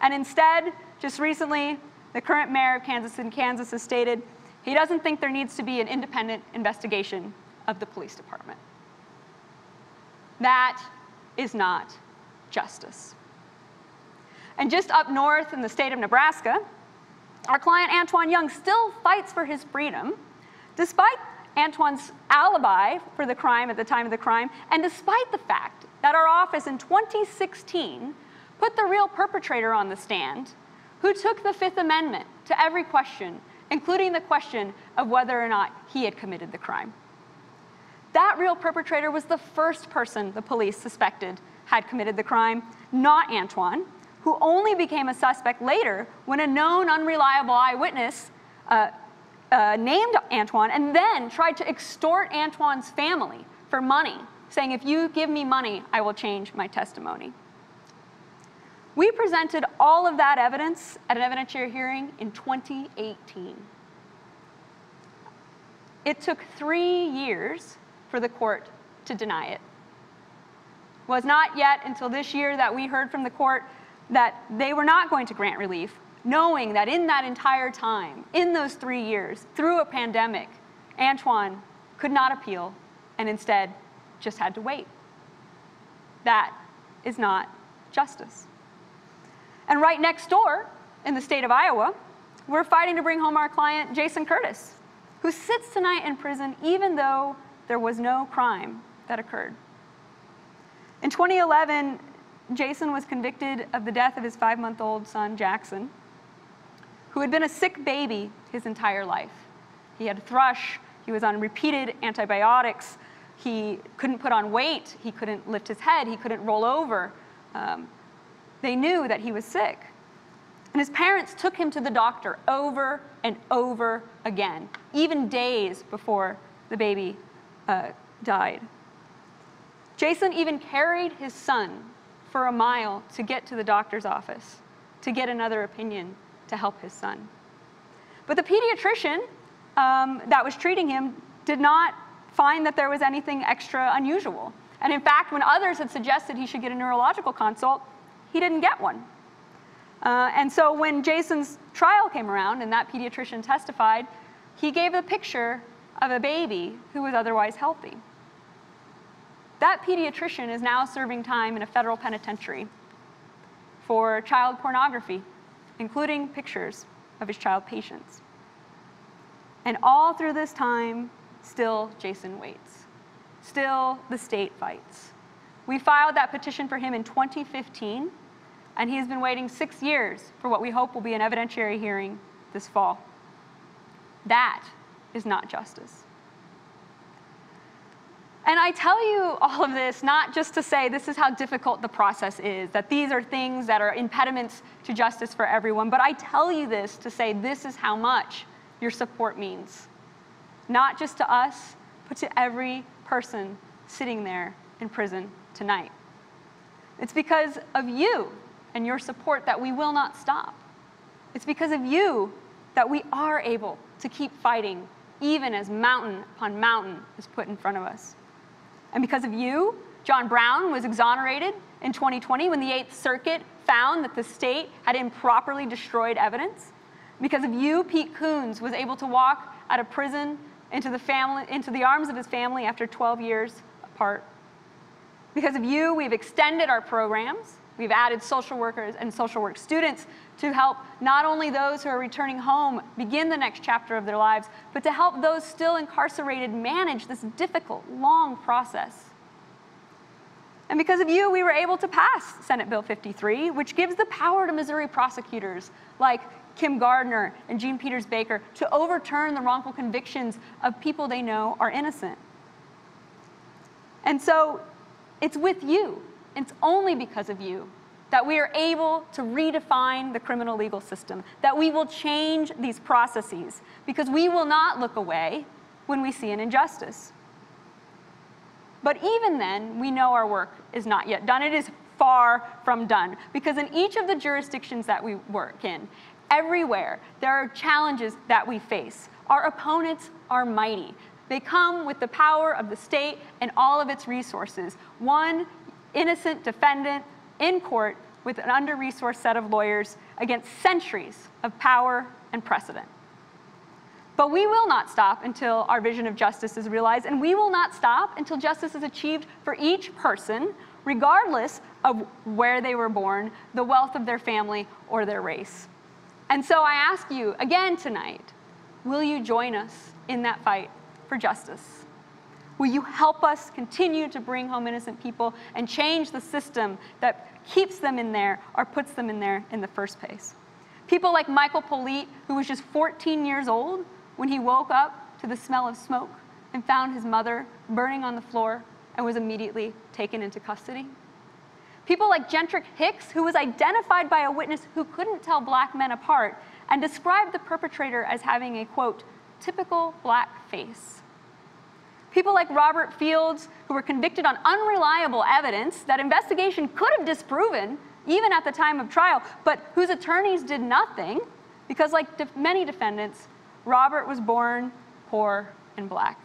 F: And instead, just recently, the current mayor of Kansas City, Kansas has stated he doesn't think there needs to be an independent investigation of the police department. That is not justice. And just up north in the state of Nebraska, our client Antwan Young still fights for his freedom, despite Antwan's alibi for the crime at the time of the crime, and despite the fact that our office in 2016 put the real perpetrator on the stand, who took the Fifth Amendment to every question, including the question of whether or not he had committed the crime. That real perpetrator was the first person the police suspected had committed the crime, not Antwan, who only became a suspect later when a known unreliable eyewitness named Antwan and then tried to extort Antwan's family for money saying, if you give me money, I will change my testimony. We presented all of that evidence at an evidentiary hearing in 2018. It took 3 years for the court to deny it. It was not yet until this year that we heard from the court that they were not going to grant relief, knowing that in that entire time, in those 3 years, through a pandemic, Antoine could not appeal and instead just had to wait. That is not justice. And right next door, in the state of Iowa, we're fighting to bring home our client, Jason Curtis, who sits tonight in prison even though there was no crime that occurred. In 2011, Jason was convicted of the death of his 5-month-old son, Jackson, who had been a sick baby his entire life. He had thrush, he was on repeated antibiotics, he couldn't put on weight, he couldn't lift his head, he couldn't roll over. They knew that he was sick. And his parents took him to the doctor over and over again, even days before the baby died. Jason even carried his son for a mile to get to the doctor's office, to get another opinion to help his son. But the pediatrician that was treating him did not find that there was anything extra unusual. And in fact, when others had suggested he should get a neurological consult, he didn't get one. And so when Jason's trial came around and that pediatrician testified, he gave a picture of a baby who was otherwise healthy. That pediatrician is now serving time in a federal penitentiary for child pornography, including pictures of his child patients. And all through this time, still Jason waits. Still the state fights. We filed that petition for him in 2015, and he has been waiting 6 years for what we hope will be an evidentiary hearing this fall. That is not justice. And I tell you all of this not just to say this is how difficult the process is, that these are things that are impediments to justice for everyone, but I tell you this to say this is how much your support means. Not just to us, but to every person sitting there in prison tonight. It's because of you and your support that we will not stop. It's because of you that we are able to keep fighting even as mountain upon mountain is put in front of us. And because of you, John Brown was exonerated in 2020 when the 8th Circuit found that the state had improperly destroyed evidence. Because of you, Pete Coones was able to walk out of prison into the arms of his family after 12 years apart. Because of you, we've extended our programs. We've added social workers and social work students to help not only those who are returning home begin the next chapter of their lives, but to help those still incarcerated manage this difficult, long process. And because of you, we were able to pass Senate Bill 53, which gives the power to Missouri prosecutors like Kim Gardner and Jean Peters Baker to overturn the wrongful convictions of people they know are innocent. And so it's with you, it's only because of you, that we are able to redefine the criminal legal system, that we will change these processes, because we will not look away when we see an injustice. But even then, we know our work is not yet done. It is far from done, because in each of the jurisdictions that we work in, everywhere, there are challenges that we face. Our opponents are mighty. They come with the power of the state and all of its resources. One innocent defendant in court with an under-resourced set of lawyers against centuries of power and precedent. But we will not stop until our vision of justice is realized, and we will not stop until justice is achieved for each person, regardless of where they were born, the wealth of their family, or their race. And so I ask you again tonight, will you join us in that fight for justice? Will you help us continue to bring home innocent people and change the system that keeps them in there or puts them in there in the first place? People like Michael Polite, who was just 14 years old when he woke up to the smell of smoke and found his mother burning on the floor and was immediately taken into custody. People like Gentrick Hicks, who was identified by a witness who couldn't tell black men apart and described the perpetrator as having a, quote, typical black face. People like Robert Fields, who were convicted on unreliable evidence that investigation could have disproven, even at the time of trial, but whose attorneys did nothing, because like many defendants, Robert was born poor and black.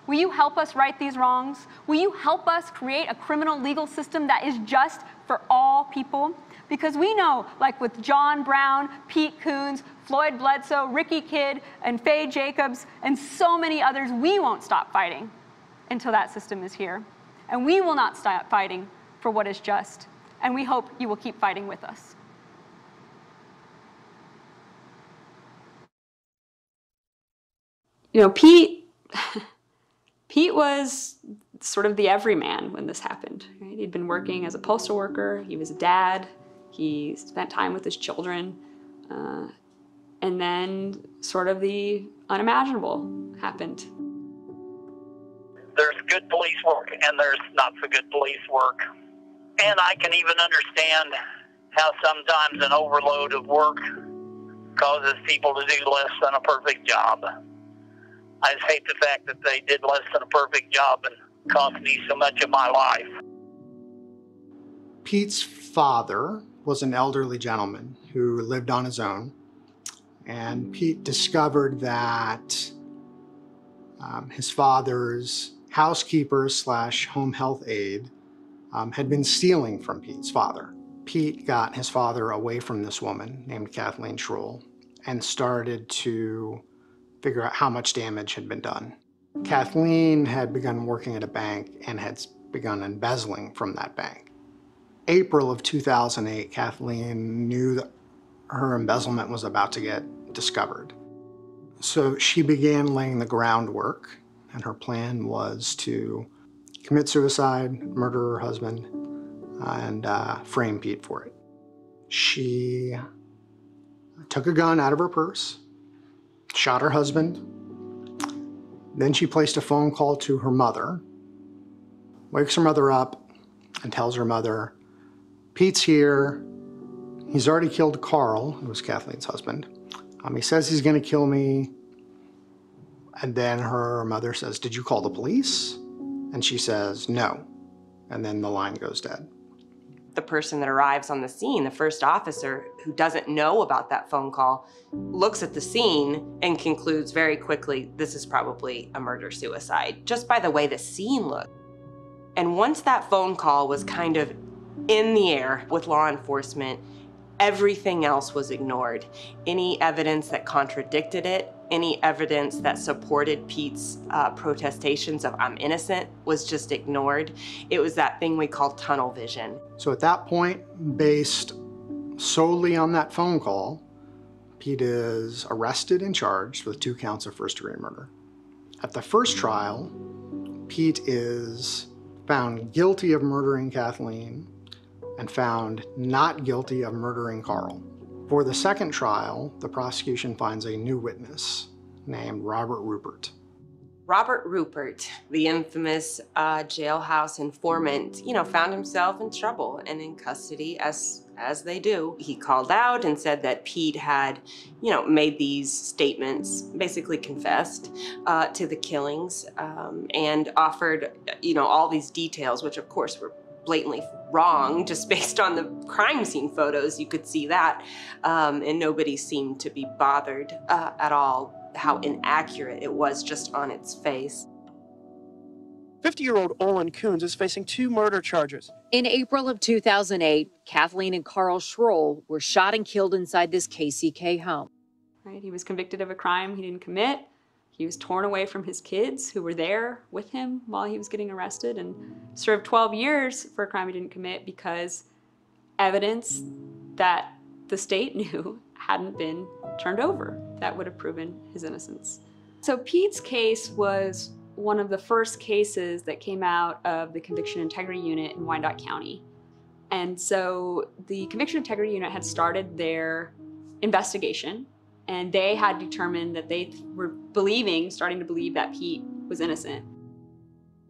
F: Will you help us right these wrongs? Will you help us create a criminal legal system that is just for all people? Because we know, like with John Brown, Pete Coones, Floyd Bledsoe, Ricky Kidd, and Faye Jacobs, and so many others, we won't stop fighting until that system is here. And we will not stop fighting for what is just. And we hope you will keep fighting with us.
O: You know, Pete was sort of the everyman when this happened. Right? He'd been working as a postal worker. He was a dad. He spent time with his children. And then sort of the unimaginable happened.
P: There's good police work and there's not so good police work. And I can even understand how sometimes an overload of work causes people to do less than a perfect job. I just hate the fact that they did less than a perfect job and cost me so much of my life.
Q: Pete's father was an elderly gentleman who lived on his own. And Pete discovered that his father's housekeeper / home health aide had been stealing from Pete's father. Pete got his father away from this woman named Kathleen Schroll and started to figure out how much damage had been done. Kathleen had begun working at a bank and had begun embezzling from that bank. April of 2008, Kathleen knew that her embezzlement was about to get discovered. So she began laying the groundwork, and her plan was to commit suicide, murder her husband, and frame Pete for it. She took a gun out of her purse, shot her husband. Then she placed a phone call to her mother, wakes her mother up, and tells her mother, Pete's here. He's already killed Carl, who was Kathleen's husband. He says he's gonna kill me. And then her mother says, did you call the police? And she says, no. And then the line goes dead.
I: The person that arrives on the scene, the first officer who doesn't know about that phone call, looks at the scene and concludes very quickly, this is probably a murder-suicide, just by the way the scene looked. And once that phone call was kind of in the air with law enforcement, everything else was ignored. Any evidence that contradicted it, any evidence that supported Pete's protestations of I'm innocent was just ignored. It was that thing we call tunnel vision.
Q: So at that point, based solely on that phone call, Pete is arrested and charged with 2 counts of first-degree murder. At the first trial, Pete is found guilty of murdering Kathleen and found not guilty of murdering Carl. For the second trial, the prosecution finds a new witness named Robert Rupert.
I: Robert Rupert, the infamous jailhouse informant, found himself in trouble and in custody as they do. He called out and said that Pete had, made these statements, basically confessed to the killings and offered, all these details, which of course were blatantly wrong, just based on the crime scene photos, you could see that. And nobody seemed to be bothered at all how inaccurate it was just on its face.
R: 50-year-old Olin Coones is facing 2 murder charges.
L: In April of 2008, Kathleen and Carl Schroll were shot and killed inside this KCK home.
O: Right? He was convicted of a crime he didn't commit. He was torn away from his kids who were there with him while he was getting arrested and served 12 years for a crime he didn't commit because evidence that the state knew hadn't been turned over that would have proven his innocence. So Pete's case was one of the first cases that came out of the Conviction Integrity Unit in Wyandotte County. And so the Conviction Integrity Unit had started their investigation, and they had determined that they were starting to believe that Pete was innocent.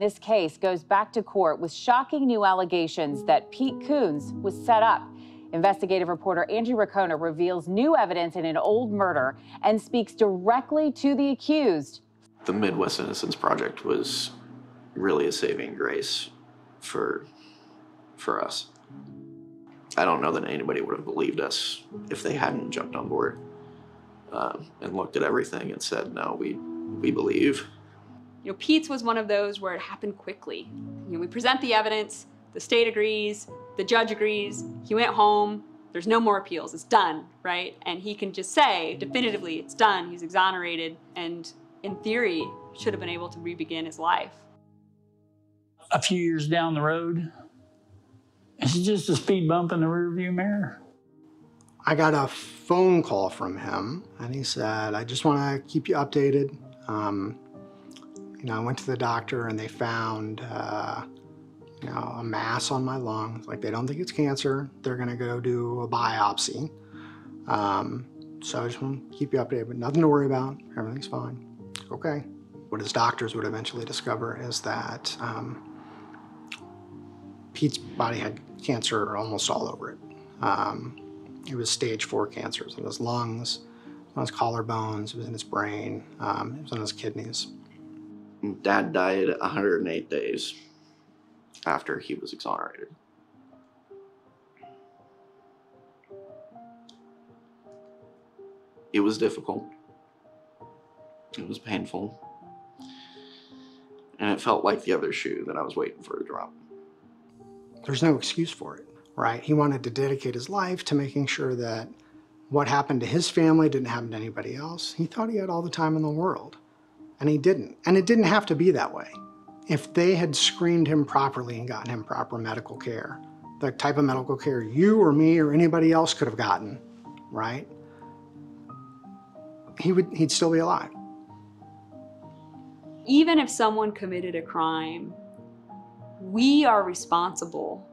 S: This case goes back to court with shocking new allegations that Pete Coones was set up. Investigative reporter Angie Racona reveals new evidence in an old murder and speaks directly to the accused.
T: The Midwest Innocence Project was really a saving grace for us. I don't know that anybody would have believed us if they hadn't jumped on board and looked at everything and said, no, we believe.
O: You know, Pete's was one of those where it happened quickly. You know, we present the evidence, the state agrees, the judge agrees, he went home, there's no more appeals, it's done, right? And he can just say definitively it's done, he's exonerated, and in theory should have been able to re-begin his life.
U: A few years down the road, it's just a speed bump in the rearview mirror.
Q: I got a phone call from him, and he said, I just want to keep you updated. You know, I went to the doctor, and they found, you know, a mass on my lung. Like, they don't think it's cancer. They're going to go do a biopsy. So I just want to keep you updated, but nothing to worry about. Everything's fine. Okay. What his doctors would eventually discover is that Pete's body had cancer almost all over it. It was stage 4 cancer. It was in his lungs, on his collarbones, it was in his brain, it was on his kidneys.
T: Dad died 108 days after he was exonerated. It was difficult. It was painful. And it felt like the other shoe that I was waiting for to drop.
Q: There's no excuse for it, right? He wanted to dedicate his life to making sure that what happened to his family didn't happen to anybody else. He thought he had all the time in the world, and he didn't. And it didn't have to be that way. If they had screened him properly and gotten him proper medical care, the type of medical care you or me or anybody else could have gotten, right? He'd still be alive.
O: Even if someone committed a crime, we are responsible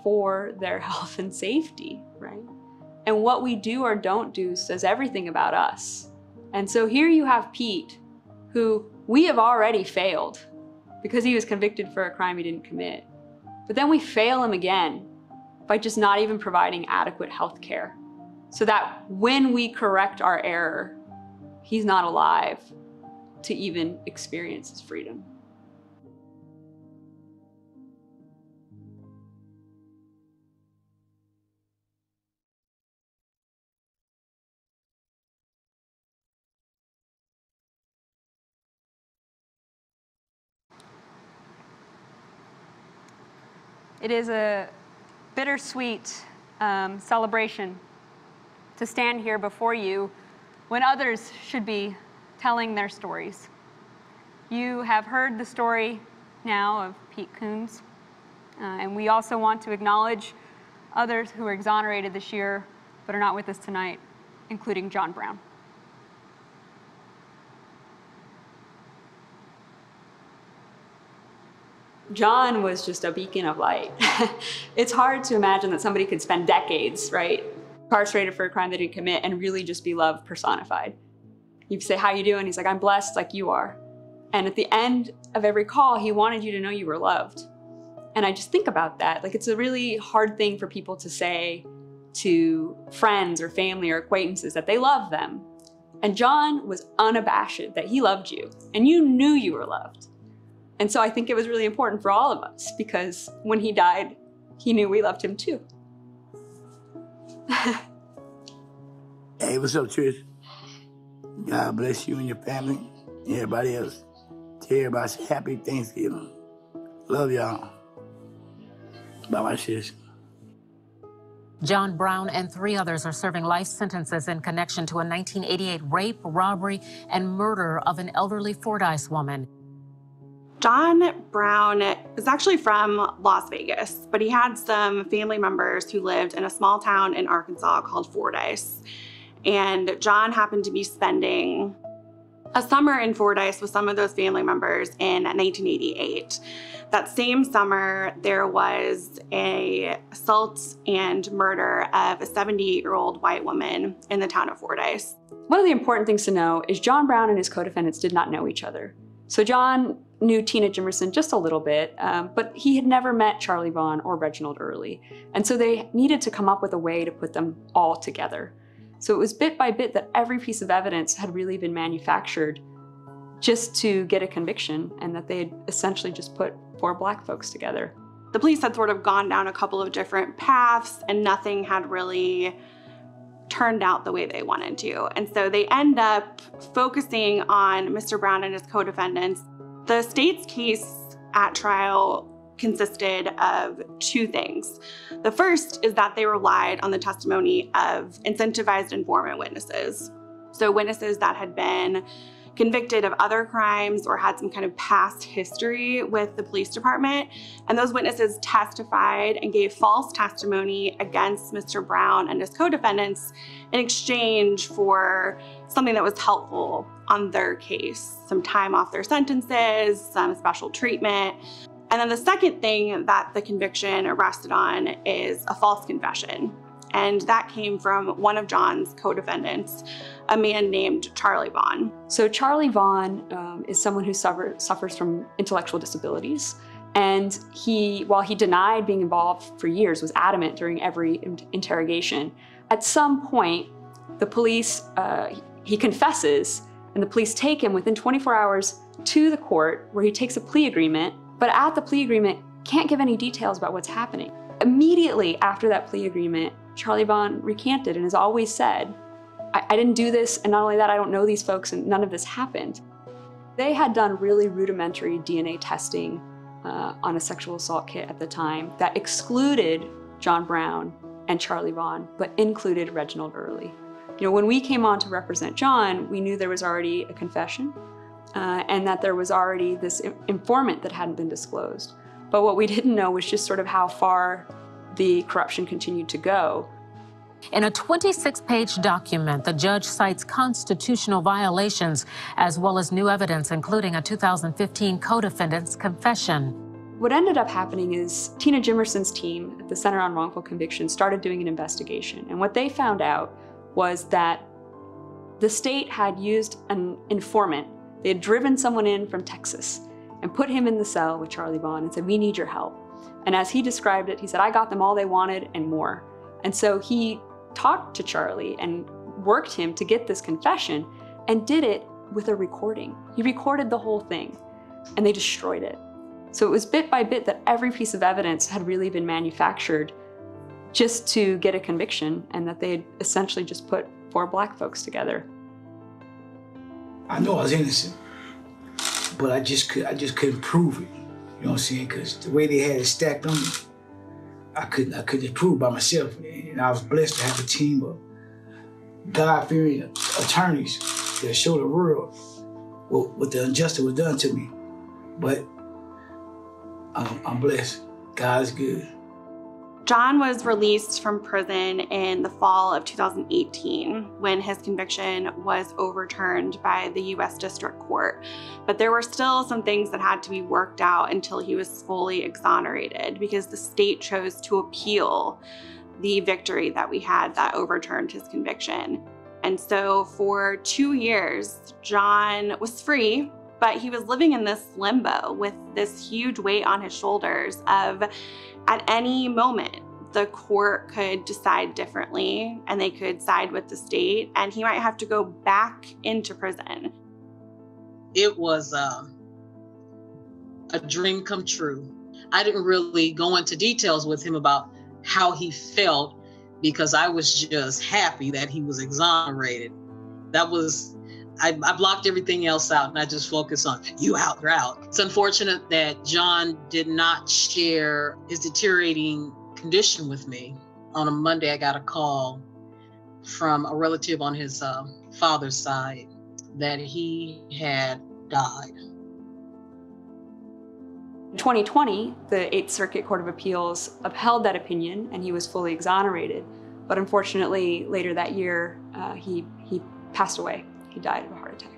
O: for their health and safety, right? And what we do or don't do says everything about us. And so here you have Pete, who we have already failed because he was convicted for a crime he didn't commit. But then we fail him again by just not even providing adequate health care, so that when we correct our error, he's not alive to even experience his freedom. It is a bittersweet celebration to stand here before you when others should be telling their stories. You have heard the story now of Pete Coones, and we also want to acknowledge others who were exonerated this year but are not with us tonight, including John Brown. John was just a beacon of light. It's hard to imagine that somebody could spend decades, right, incarcerated for a crime they didn't commit and really just be love personified. You say, how you doing? He's like, I'm blessed like you are. And at the end of every call, he wanted you to know you were loved. And I just think about that. Like, it's a really hard thing for people to say to friends or family or acquaintances that they love them. And John was unabashed that he loved you and you knew you were loved. And so I think it was really important for all of us because when he died, he knew we loved him too.
V: Hey, what's up, Tricia? God bless you and your family and everybody else. Tell everybody happy Thanksgiving. Love y'all. Bye, my sis.
W: John Brown and 3 others are serving life sentences in connection to a 1988 rape, robbery, and murder of an elderly Fordyce woman.
X: John Brown is actually from Las Vegas, but he had some family members who lived in a small town in Arkansas called Fordyce. And John happened to be spending a summer in Fordyce with some of those family members in 1988. That same summer, there was an assault and murder of a 78-year-old white woman in the town of Fordyce.
O: One of the important things to know is John Brown and his co-defendants did not know each other. So John knew Tina Jimerson just a little bit, but he had never met Charlie Vaughn or Reginald Early. And so they needed to come up with a way to put them all together. So it was bit by bit that every piece of evidence had really been manufactured just to get a conviction, and that they had essentially just put 4 black folks together.
X: The police had sort of gone down a couple of different paths, and nothing had really turned out the way they wanted to. And so they end up focusing on Mr. Brown and his co-defendants. The state's case at trial consisted of 2 things. The first is that they relied on the testimony of incentivized informant witnesses. So witnesses that had been convicted of other crimes or had some kind of past history with the police department. And those witnesses testified and gave false testimony against Mr. Brown and his co-defendants in exchange for something that was helpful on their case, some time off their sentences, some special treatment. And then the second thing that the conviction rested on is a false confession. And that came from one of John's co-defendants, a man named Charlie Vaughn.
O: So Charlie Vaughn is someone who suffers from intellectual disabilities. And while he denied being involved for years, was adamant during every interrogation. At some point, the police, he confesses, and the police take him within 24 hours to the court where he takes a plea agreement, but at the plea agreement, can't give any details about what's happening. Immediately after that plea agreement, Charlie Vaughn recanted and has always said, I didn't do this, and not only that, I don't know these folks, and none of this happened. They had done really rudimentary DNA testing on a sexual assault kit at the time that excluded John Brown and Charlie Vaughn, but included Reginald Early. You know, when we came on to represent John, we knew there was already a confession and that there was already this informant that hadn't been disclosed. But what we didn't know was just sort of how far the corruption continued to go.
W: In a 26-page document, the judge cites constitutional violations as well as new evidence, including a 2015 co-defendant's confession.
O: What ended up happening is Tina Jimerson's team at the Center on Wrongful Conviction started doing an investigation. And what they found out was that the state had used an informant. They had driven someone in from Texas and put him in the cell with Charlie Vaughn and said, "We need your help." And as he described it, he said, "I got them all they wanted and more." And so he talked to Charlie and worked him to get this confession and did it with a recording. He recorded the whole thing and they destroyed it. So it was bit by bit that every piece of evidence had really been manufactured just to get a conviction, and that they had essentially just put 4 black folks together.
V: I know I was innocent, but I just couldn't prove it. You know what I'm saying? Because the way they had it stacked on me, I couldn't prove by myself. And I was blessed to have a team of God-fearing attorneys that showed the world what the injustice was done to me. But I'm blessed. God's good.
X: John was released from prison in the fall of 2018 when his conviction was overturned by the U.S. District Court. But there were still some things that had to be worked out until he was fully exonerated, because the state chose to appeal the victory that we had that overturned his conviction. And so for 2 years, John was free, but he was living in this limbo with this huge weight on his shoulders of, at any moment, the court could decide differently and they could side with the state, and he might have to go back into prison.
A: It was a dream come true. I didn't really go into details with him about how he felt because I was just happy that he was exonerated. That was, I blocked everything else out and I just focused on, you out, you're out. It's unfortunate that John did not share his deteriorating condition with me. On a Monday, I got a call from a relative on his father's side that he had died.
O: In 2020, the 8th Circuit Court of Appeals upheld that opinion and he was fully exonerated. But unfortunately, later that year, he passed away. He died of a heart attack.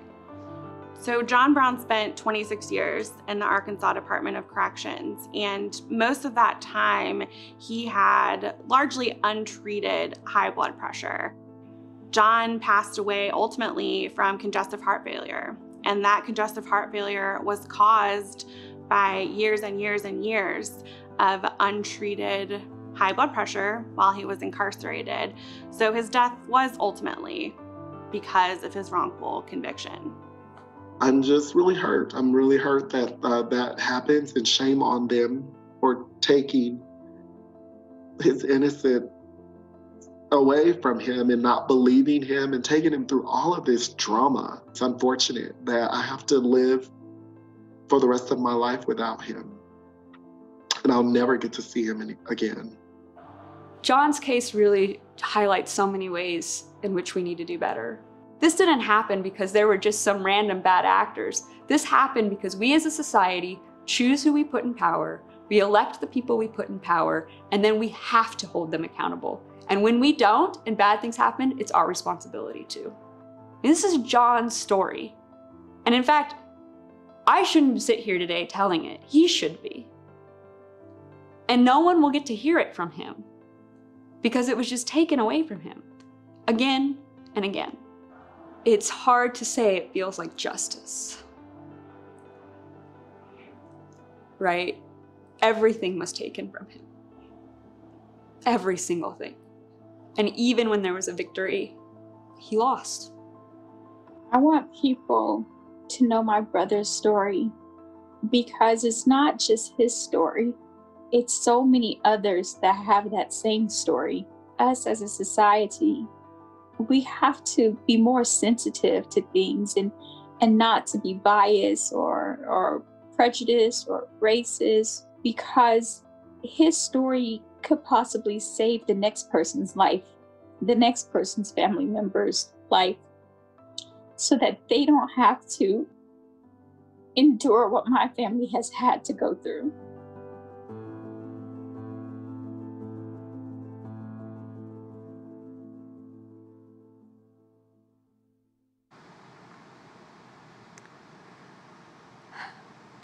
X: So John Brown spent 26 years in the Arkansas Department of Corrections, and most of that time he had largely untreated high blood pressure. John passed away ultimately from congestive heart failure, and that congestive heart failure was caused by years and years and years of untreated high blood pressure while he was incarcerated. So his death was ultimately because of his wrongful conviction.
B: I'm just really hurt. I'm really hurt that that happens, and shame on them for taking his innocence away from him and not believing him and taking him through all of this drama. It's unfortunate that I have to live for the rest of my life without him, and I'll never get to see him again.
O: John's case really highlights so many ways in which we need to do better. This didn't happen because there were just some random bad actors. This happened because we as a society choose who we put in power, we elect the people we put in power, and then we have to hold them accountable. And when we don't and bad things happen, it's our responsibility too. And this is John's story. And in fact, I shouldn't sit here today telling it. He should be. And no one will get to hear it from him because it was just taken away from him again and again. It's hard to say it feels like justice, right? Everything was taken from him. Every single thing. And even when there was a victory, he lost.
C: I want people to know my brother's story because it's not just his story. It's so many others that have that same story. Us as a society, we have to be more sensitive to things and not to be biased or prejudiced or racist, because his story could possibly save the next person's life, the next person's family member's life, so that they don't have to endure what my family has had to go through.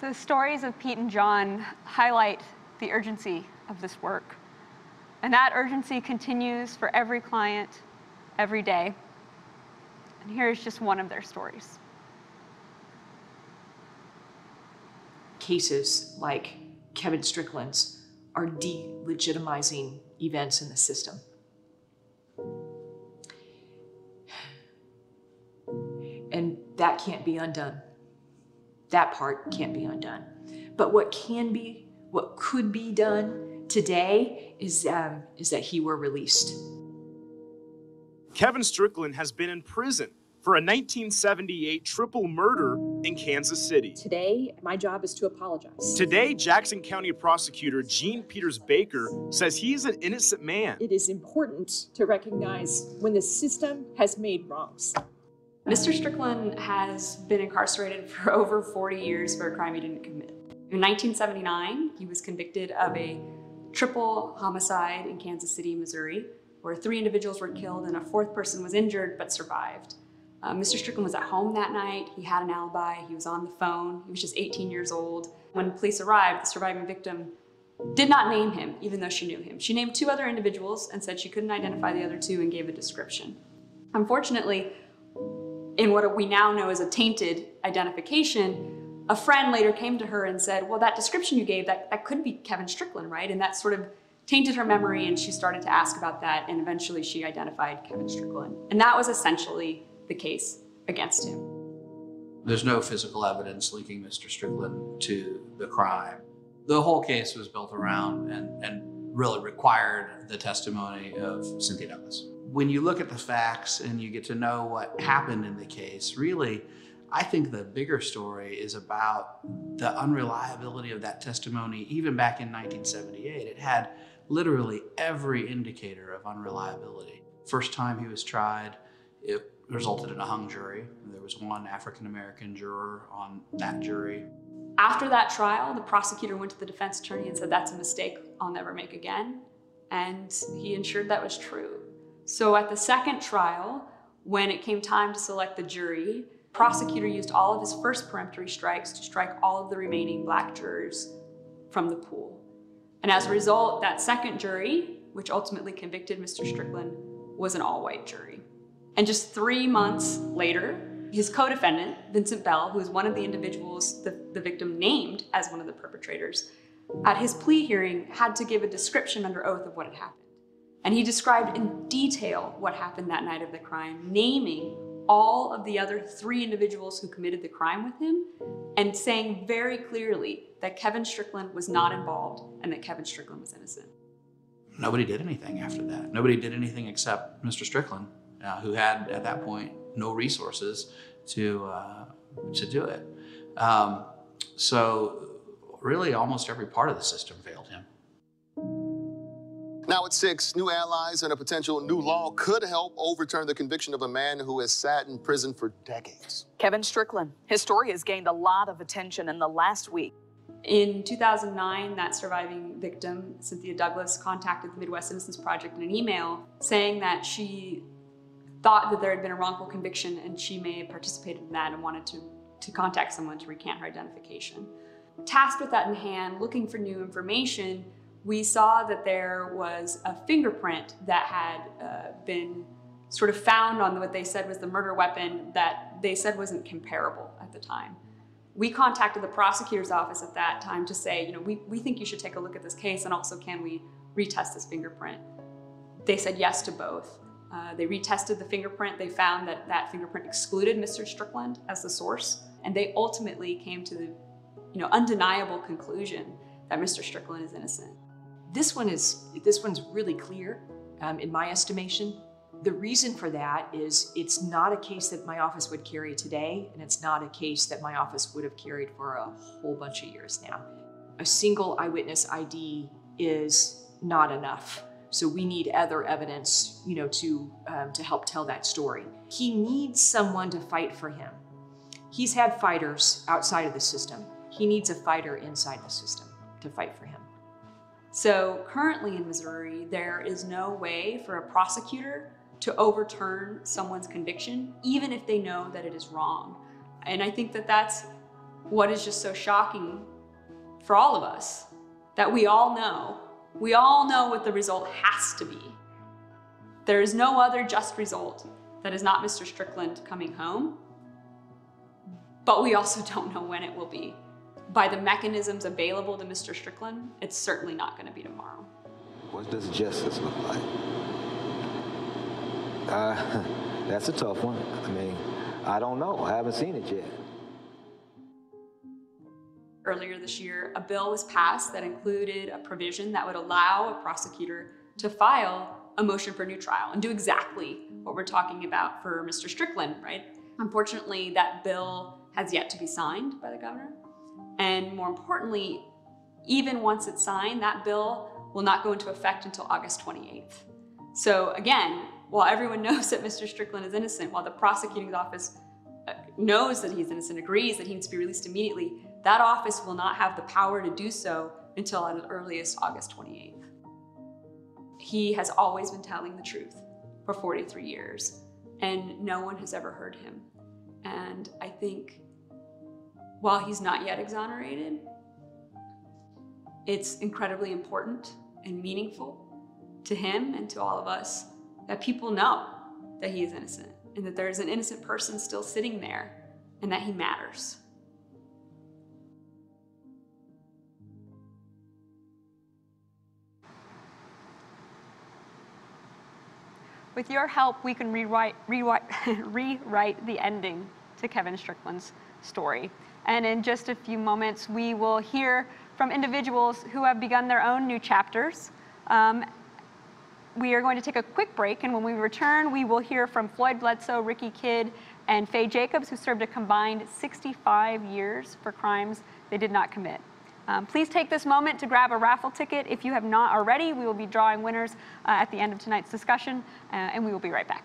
F: The stories of Pete and John highlight the urgency of this work. And that urgency continues for every client, every day. And here's just one of their stories.
D: Cases like Kevin Strickland's are delegitimizing events in the system. And that can't be undone. That part can't be undone. But what could be done today is that he were released.
E: Kevin Strickland has been in prison for a 1978 triple murder in Kansas City.
D: Today, my job is to apologize.
E: Today, Jackson County Prosecutor Gene Peters Baker says he's an innocent man.
D: It is important to recognize when the system has made wrongs.
O: Mr. Strickland has been incarcerated for over 40 years for a crime he didn't commit. In 1979, he was convicted of a triple homicide in Kansas City, Missouri, where 3 individuals were killed and a 4th person was injured but survived. Mr. Strickland was at home that night. He had an alibi. He was on the phone. He was just 18 years old. When police arrived, the surviving victim did not name him, even though she knew him. She named 2 other individuals and said she couldn't identify the other 2 and gave a description. Unfortunately, in what we now know as a tainted identification, a friend later came to her and said, well, that description you gave, that could be Kevin Strickland, right? And that sort of tainted her memory, and she started to ask about that, and eventually she identified Kevin Strickland. And that was essentially the case against him.
Y: There's no physical evidence linking Mr. Strickland to the crime. The whole case was built around and really required the testimony of Cynthia Douglas. When you look at the facts and you get to know what happened in the case, really, I think the bigger story is about the unreliability of that testimony. Even back in 1978, it had literally every indicator of unreliability. First time he was tried, it resulted in a hung jury. There was 1 African-American juror on that jury.
O: After that trial, the prosecutor went to the defense attorney and said, that's a mistake I'll never make again. And he ensured that was true. So at the second trial, when it came time to select the jury, the prosecutor used all of his first peremptory strikes to strike all of the remaining Black jurors from the pool. And as a result, that second jury, which ultimately convicted Mr. Strickland, was an all-white jury. And just 3 months later, his co-defendant, Vincent Bell, who was one of the individuals the victim named as one of the perpetrators, at his plea hearing had to give a description under oath of what had happened. And he described in detail what happened that night of the crime, naming all of the other 3 individuals who committed the crime with him and saying very clearly that Kevin Strickland was not involved and that Kevin Strickland was innocent.
Y: Nobody did anything after that. Nobody did anything except Mr. Strickland, who had at that point no resources to do it. So really almost every part of the system failed him.
G: Now at 6, new allies and a potential new law could help overturn the conviction of a man who has sat in prison for decades.
H: Kevin Strickland. His story has gained a lot of attention in the last week.
O: In 2009, that surviving victim, Cynthia Douglas, contacted the Midwest Innocence Project in an email saying that she thought that there had been a wrongful conviction and she may have participated in that and wanted to contact someone to recant her identification. Tasked with that in hand, looking for new information, we saw that there was a fingerprint that had been sort of found on what they said was the murder weapon that they said wasn't comparable at the time. We contacted the prosecutor's office at that time to say, you know, we think you should take a look at this case, and also can we retest this fingerprint? They said yes to both. They retested the fingerprint. They found that that fingerprint excluded Mr. Strickland as the source, and they ultimately came to the undeniable conclusion that Mr. Strickland is innocent.
D: This one's really clear, in my estimation. The reason for that is it's not a case that my office would carry today, and it's not a case that my office would have carried for a whole bunch of years now. A single eyewitness ID is not enough. So we need other evidence, to help tell that story. He needs someone to fight for him. He's had fighters outside of the system. He needs a fighter inside the system to fight for him.
O: So currently in Missouri, there is no way for a prosecutor to overturn someone's conviction, even if they know that it is wrong. And I think that that's what is just so shocking for all of us, that we all know what the result has to be. There is no other just result that is not Mr. Strickland coming home, but we also don't know when it will be. By the mechanisms available to Mr. Strickland, it's certainly not going to be tomorrow.
J: What does justice look like? That's a tough one. I mean, I don't know. I haven't seen it yet.
O: Earlier this year, a bill was passed that included a provision that would allow a prosecutor to file a motion for new trial and do exactly what we're talking about for Mr. Strickland, right? Unfortunately, that bill has yet to be signed by the governor. And more importantly, even once it's signed, that bill will not go into effect until August 28th. So again, while everyone knows that Mr. Strickland is innocent, while the prosecuting office knows that he's innocent, agrees that he needs to be released immediately, that office will not have the power to do so until at earliest August 28th. He has always been telling the truth for 43 years, and no one has ever heard him. And I think while he's not yet exonerated, it's incredibly important and meaningful to him and to all of us that people know that he is innocent and that there is an innocent person still sitting there and that he matters. With your help, we can rewrite the ending to Kevin Strickland's story. And in just a few moments, we will hear from individuals who have begun their own new chapters. We are going to take a quick break, and when we return, we will hear from Floyd Bledsoe, Ricky Kidd, and Faye Jacobs, who served a combined 65 years for crimes they did not commit. Please take this moment to grab a raffle ticket. If you have not already, we will be drawing winners at the end of tonight's discussion, and we will be right back.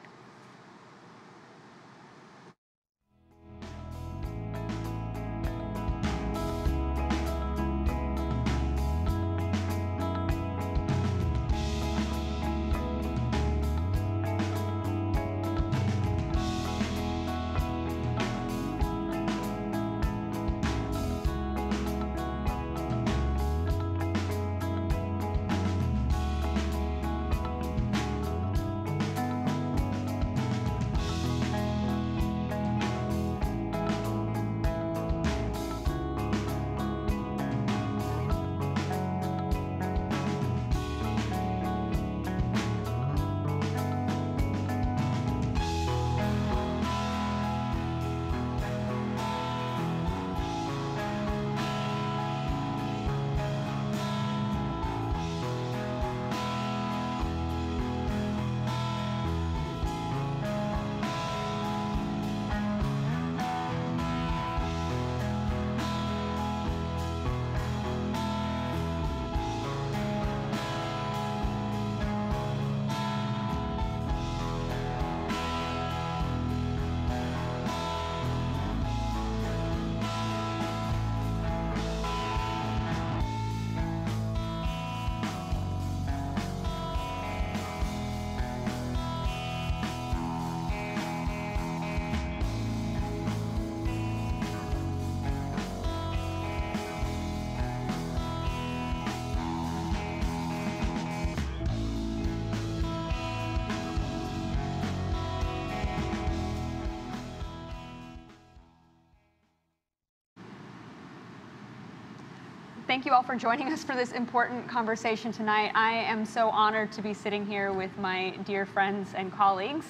F: Thank you all for joining us for this important conversation tonight. I am so honored to be sitting here with my dear friends and colleagues,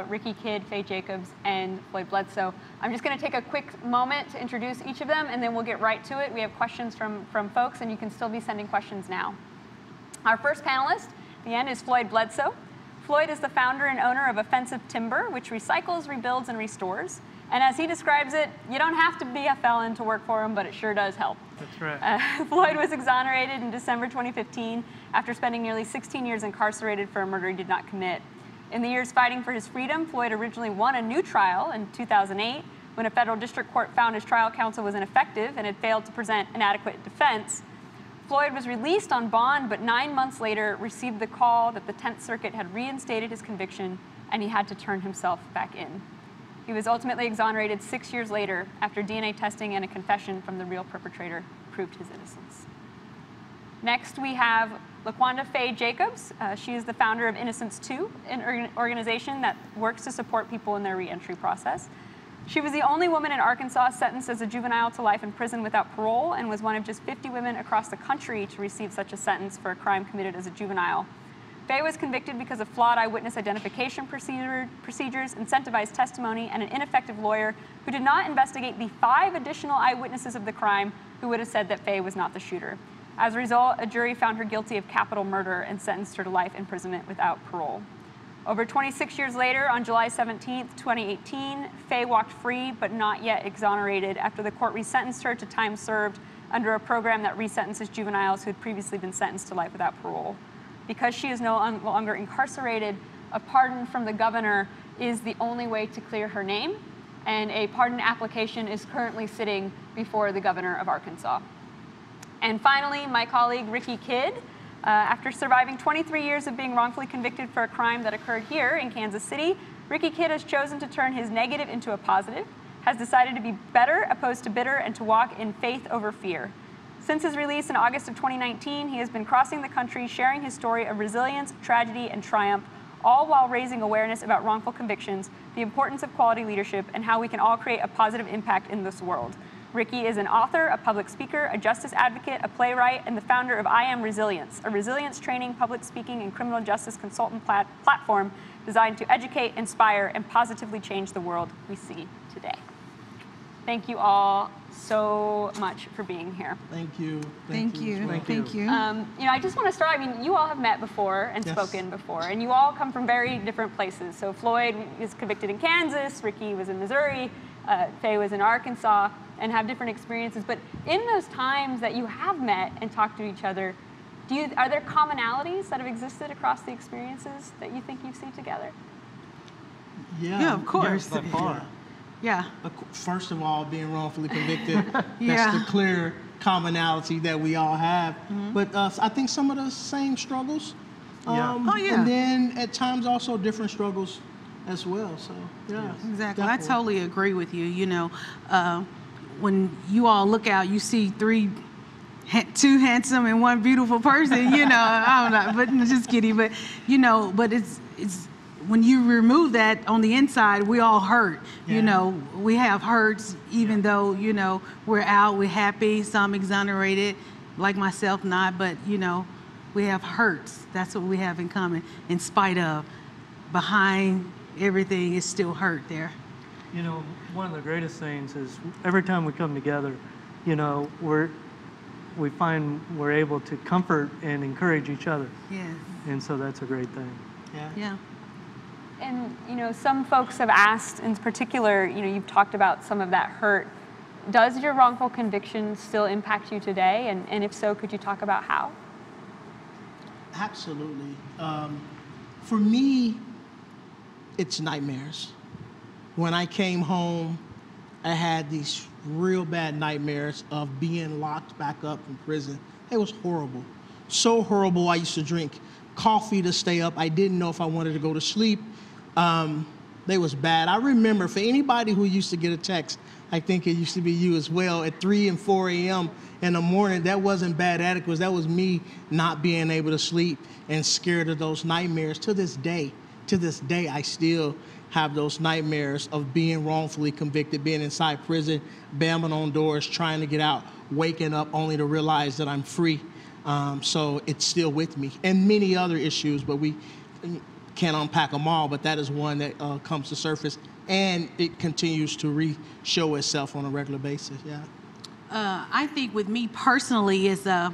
F: Ricky Kidd, Faye Jacobs, and Floyd Bledsoe. I'm just going to take a quick moment to introduce each of them, and then we'll get right to it. We have questions from folks, and you can still be sending questions now. Our first panelist, at the end, is Floyd Bledsoe. Floyd is the founder and owner of Offensive Timber, which recycles, rebuilds, and restores. And as he describes it, you don't have to be a felon to work for him, but it sure does help.
I: That's right.
F: Floyd was exonerated in December 2015 after spending nearly 16 years incarcerated for a murder he did not commit. In the years fighting for his freedom, Floyd originally won a new trial in 2008 when a federal district court found his trial counsel was ineffective and had failed to present an adequate defense. Floyd was released on bond, but 9 months later received the call that the 10th Circuit had reinstated his conviction and he had to turn himself back in. He was ultimately exonerated 6 years later after DNA testing and a confession from the real perpetrator proved his innocence. Next, we have LaQuanda Faye Jacobs. She is the founder of Innocence 2, an organization that works to support people in their reentry process. She was the only woman in Arkansas sentenced as a juvenile to life in prison without parole and was one of just 50 women across the country to receive such a sentence for a crime committed as a juvenile. Faye was convicted because of flawed eyewitness identification procedures, incentivized testimony, and an ineffective lawyer who did not investigate the 5 additional eyewitnesses of the crime who would have said that Faye was not the shooter. As a result, a jury found her guilty of capital murder and sentenced her to life imprisonment without parole. Over 26 years later, on July 17, 2018, Faye walked free but not yet exonerated after the court resentenced her to time served under a program that resentences juveniles who had previously been sentenced to life without parole. Because she is no longer incarcerated, a pardon from the governor is the only way to clear her name, and a pardon application is currently sitting before the governor of Arkansas. And finally, my colleague Ricky Kidd, after surviving 23 years of being wrongfully convicted for a crime that occurred here in Kansas City, Ricky Kidd has chosen to turn his negative into a positive, has decided to be better opposed to bitter, and to walk in faith over fear. Since his release in August of 2019, he has been crossing the country sharing his story of resilience, tragedy, and triumph, all while raising awareness about wrongful convictions, the importance of quality leadership, and how we can all create a positive impact in this world. Ricky is an author, a public speaker, a justice advocate, a playwright, and the founder of I Am Resilience, a resilience training, public speaking, and criminal justice consultant platform designed to educate, inspire, and positively change the world we see today. Thank you all so much for being here.
I: Thank you.
K: Thank you.
F: I just want to start. I mean, you all have met before and
I: Yes.
F: spoken before, and you all come from very different places. So Floyd was convicted in Kansas, Ricky was in Missouri, Faye was in Arkansas, and have different experiences. But in those times that you have met and talked to each other, are there commonalities that have existed across the experiences that you think you see together?
I: Yeah,
K: of course.
I: By far.
K: Yeah.
I: First of all, being wrongfully convicted,
K: Yeah.
I: that's the clear commonality that we all have. But I think some of the same struggles. And then at times also different struggles as well. So, yeah.
K: Exactly.
I: Definitely.
K: I totally agree with you. You know, when you all look out, you see two handsome and one beautiful person, you know, I don't know, but just kidding. But, you know, but it's when you remove that on the inside, we all hurt. Yeah. You know, we have hurts, even though, you know, we're out, we're happy, some exonerated, like myself not, but, you know, we have hurts. That's what we have in common, in spite of. Behind everything is still hurt there.
I: You know, one of the greatest things is every time we come together, you know, we find we're able to comfort and encourage each other.
K: Yeah.
I: And so that's a great thing.
K: Yeah.
F: And, you know, some folks have asked, in particular, you know, you've talked about some of that hurt. Does your wrongful conviction still impact you today? And if so, could you talk about how?
I: Absolutely. For me, it's nightmares. When I came home, I had these real bad nightmares of being locked back up in prison. It was horrible. So horrible, I used to drink coffee to stay up. I didn't know if I wanted to go to sleep. They was bad. I remember, for anybody who used to get a text, I think it used to be you as well, at 3 and 4 a.m. in the morning, that wasn't bad adequacy. That was me not being able to sleep and scared of those nightmares. To this day, to this day, I still have those nightmares of being wrongfully convicted, being inside prison, banging on doors, trying to get out, waking up only to realize that I'm free. So it's still with me. And many other issues, but we can't unpack them all, but that is one that comes to surface, and it continues to re-show itself on a regular basis, yeah.
K: I think with me personally is I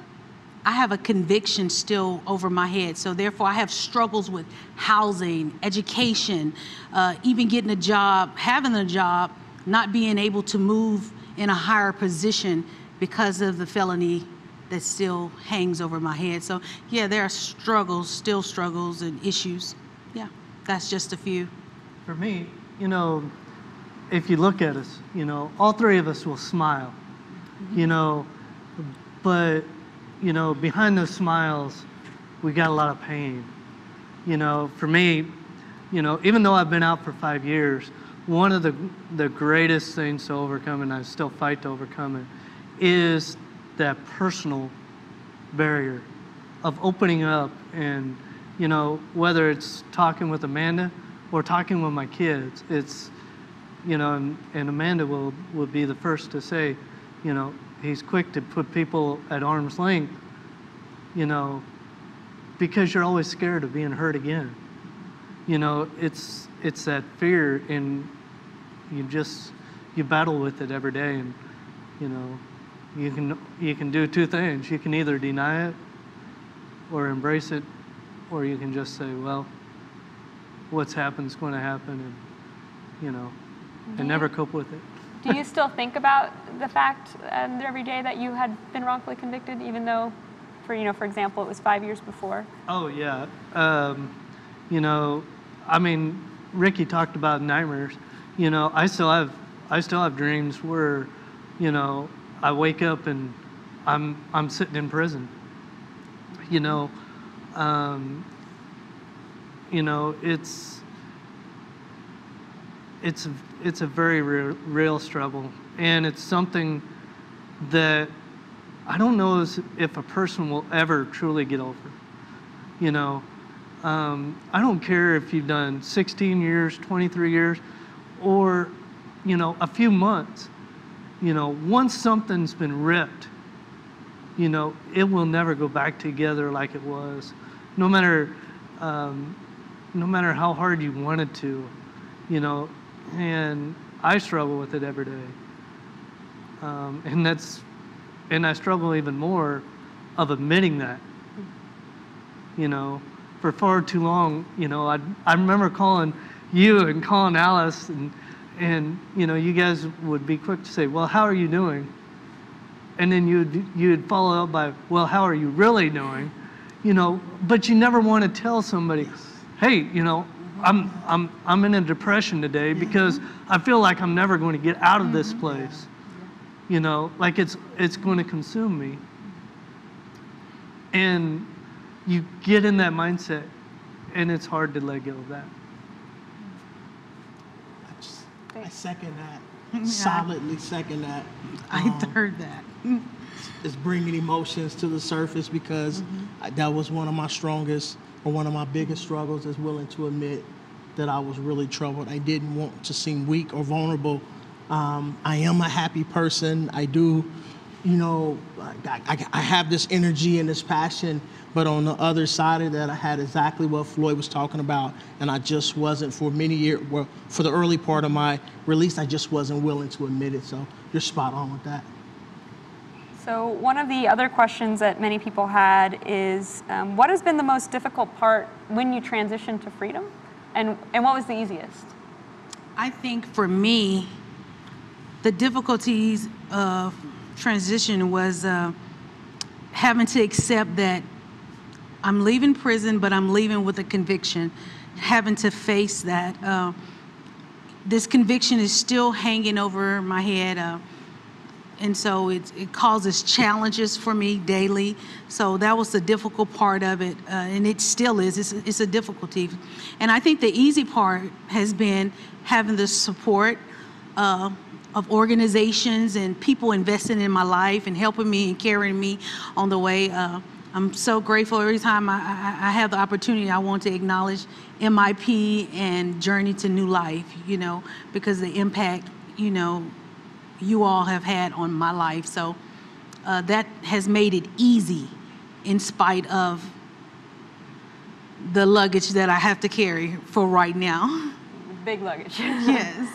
K: have a conviction still over my head, so therefore I have struggles with housing, education, even getting a job, having a job, not being able to move in a higher position because of the felony that still hangs over my head. So yeah, there are struggles, still struggles and issues. Yeah, that's just a few.
L: For me, you know, if you look at us, you know, all three of us will smile, you know, but you know, behind those smiles, we got a lot of pain. You know, for me, you know, even though I've been out for 5 years, one of the greatest things to overcome, and I still fight to overcome it, is that personal barrier of opening up. And, you know, whether it's talking with Amanda or talking with my kids, it's, you know, and Amanda will be the first to say, you know, he's quick to put people at arm's length, you know, because you're always scared of being hurt again. You know, it's that fear, and you battle with it every day. And, you know, you can do two things. You can either deny it or embrace it, or you can just say, well, what's happened is going to happen, and, you know, and never cope with it.
F: Do you still think about the fact every day that you had been wrongfully convicted, even though, for example, it was 5 years before?
L: Oh yeah, you know, I mean, Ricky talked about nightmares. You know, I still have dreams where, you know, I wake up and I'm sitting in prison. You know, it's a very real struggle, and it's something that I don't know if a person will ever truly get over. You know, I don't care if you've done 16 years, 23 years, or, you know, a few months. You know, once something's been ripped, you know, it will never go back together like it was, no matter how hard you wanted to, you know. And I struggle with it every day. And I struggle even more of admitting that. You know, for far too long, you know, I remember calling you and calling Alice, and you know, you guys would be quick to say, well, how are you doing? And then you'd follow up by, well, how are you really doing? You know, but you never want to tell somebody, hey, you know, I'm in a depression today because I feel like I'm never going to get out of this place. You know, like it's going to consume me. And you get in that mindset, and it's hard to let go of that.
I: I second that. Solidly second that.
K: I heard that.
I: It's bringing emotions to the surface, because that was one of my strongest, or one of my biggest struggles, is willing to admit that I was really troubled. I didn't want to seem weak or vulnerable. I am a happy person. I do, you know, I have this energy and this passion, but on the other side of that, I had exactly what Floyd was talking about, and I just wasn't, for many years, well, for the early part of my release, I just wasn't willing to admit it. So you're spot on with that.
F: So one of the other questions that many people had is, what has been the most difficult part when you transitioned to freedom? And what was the easiest?
K: I think for me, the difficulties of transition was having to accept that I'm leaving prison, but I'm leaving with a conviction. Having to face that. This conviction is still hanging over my head. And so it causes challenges for me daily. So that was the difficult part of it, and it still is. It's a difficulty. And I think the easy part has been having the support of organizations and people investing in my life and helping me and carrying me on the way. I'm so grateful every time I have the opportunity. I want to acknowledge MIP and Journey to New Life, because the impact, you all have had on my life. So that has made it easy in spite of the luggage that I have to carry for right now.
F: Big luggage.
K: Yes.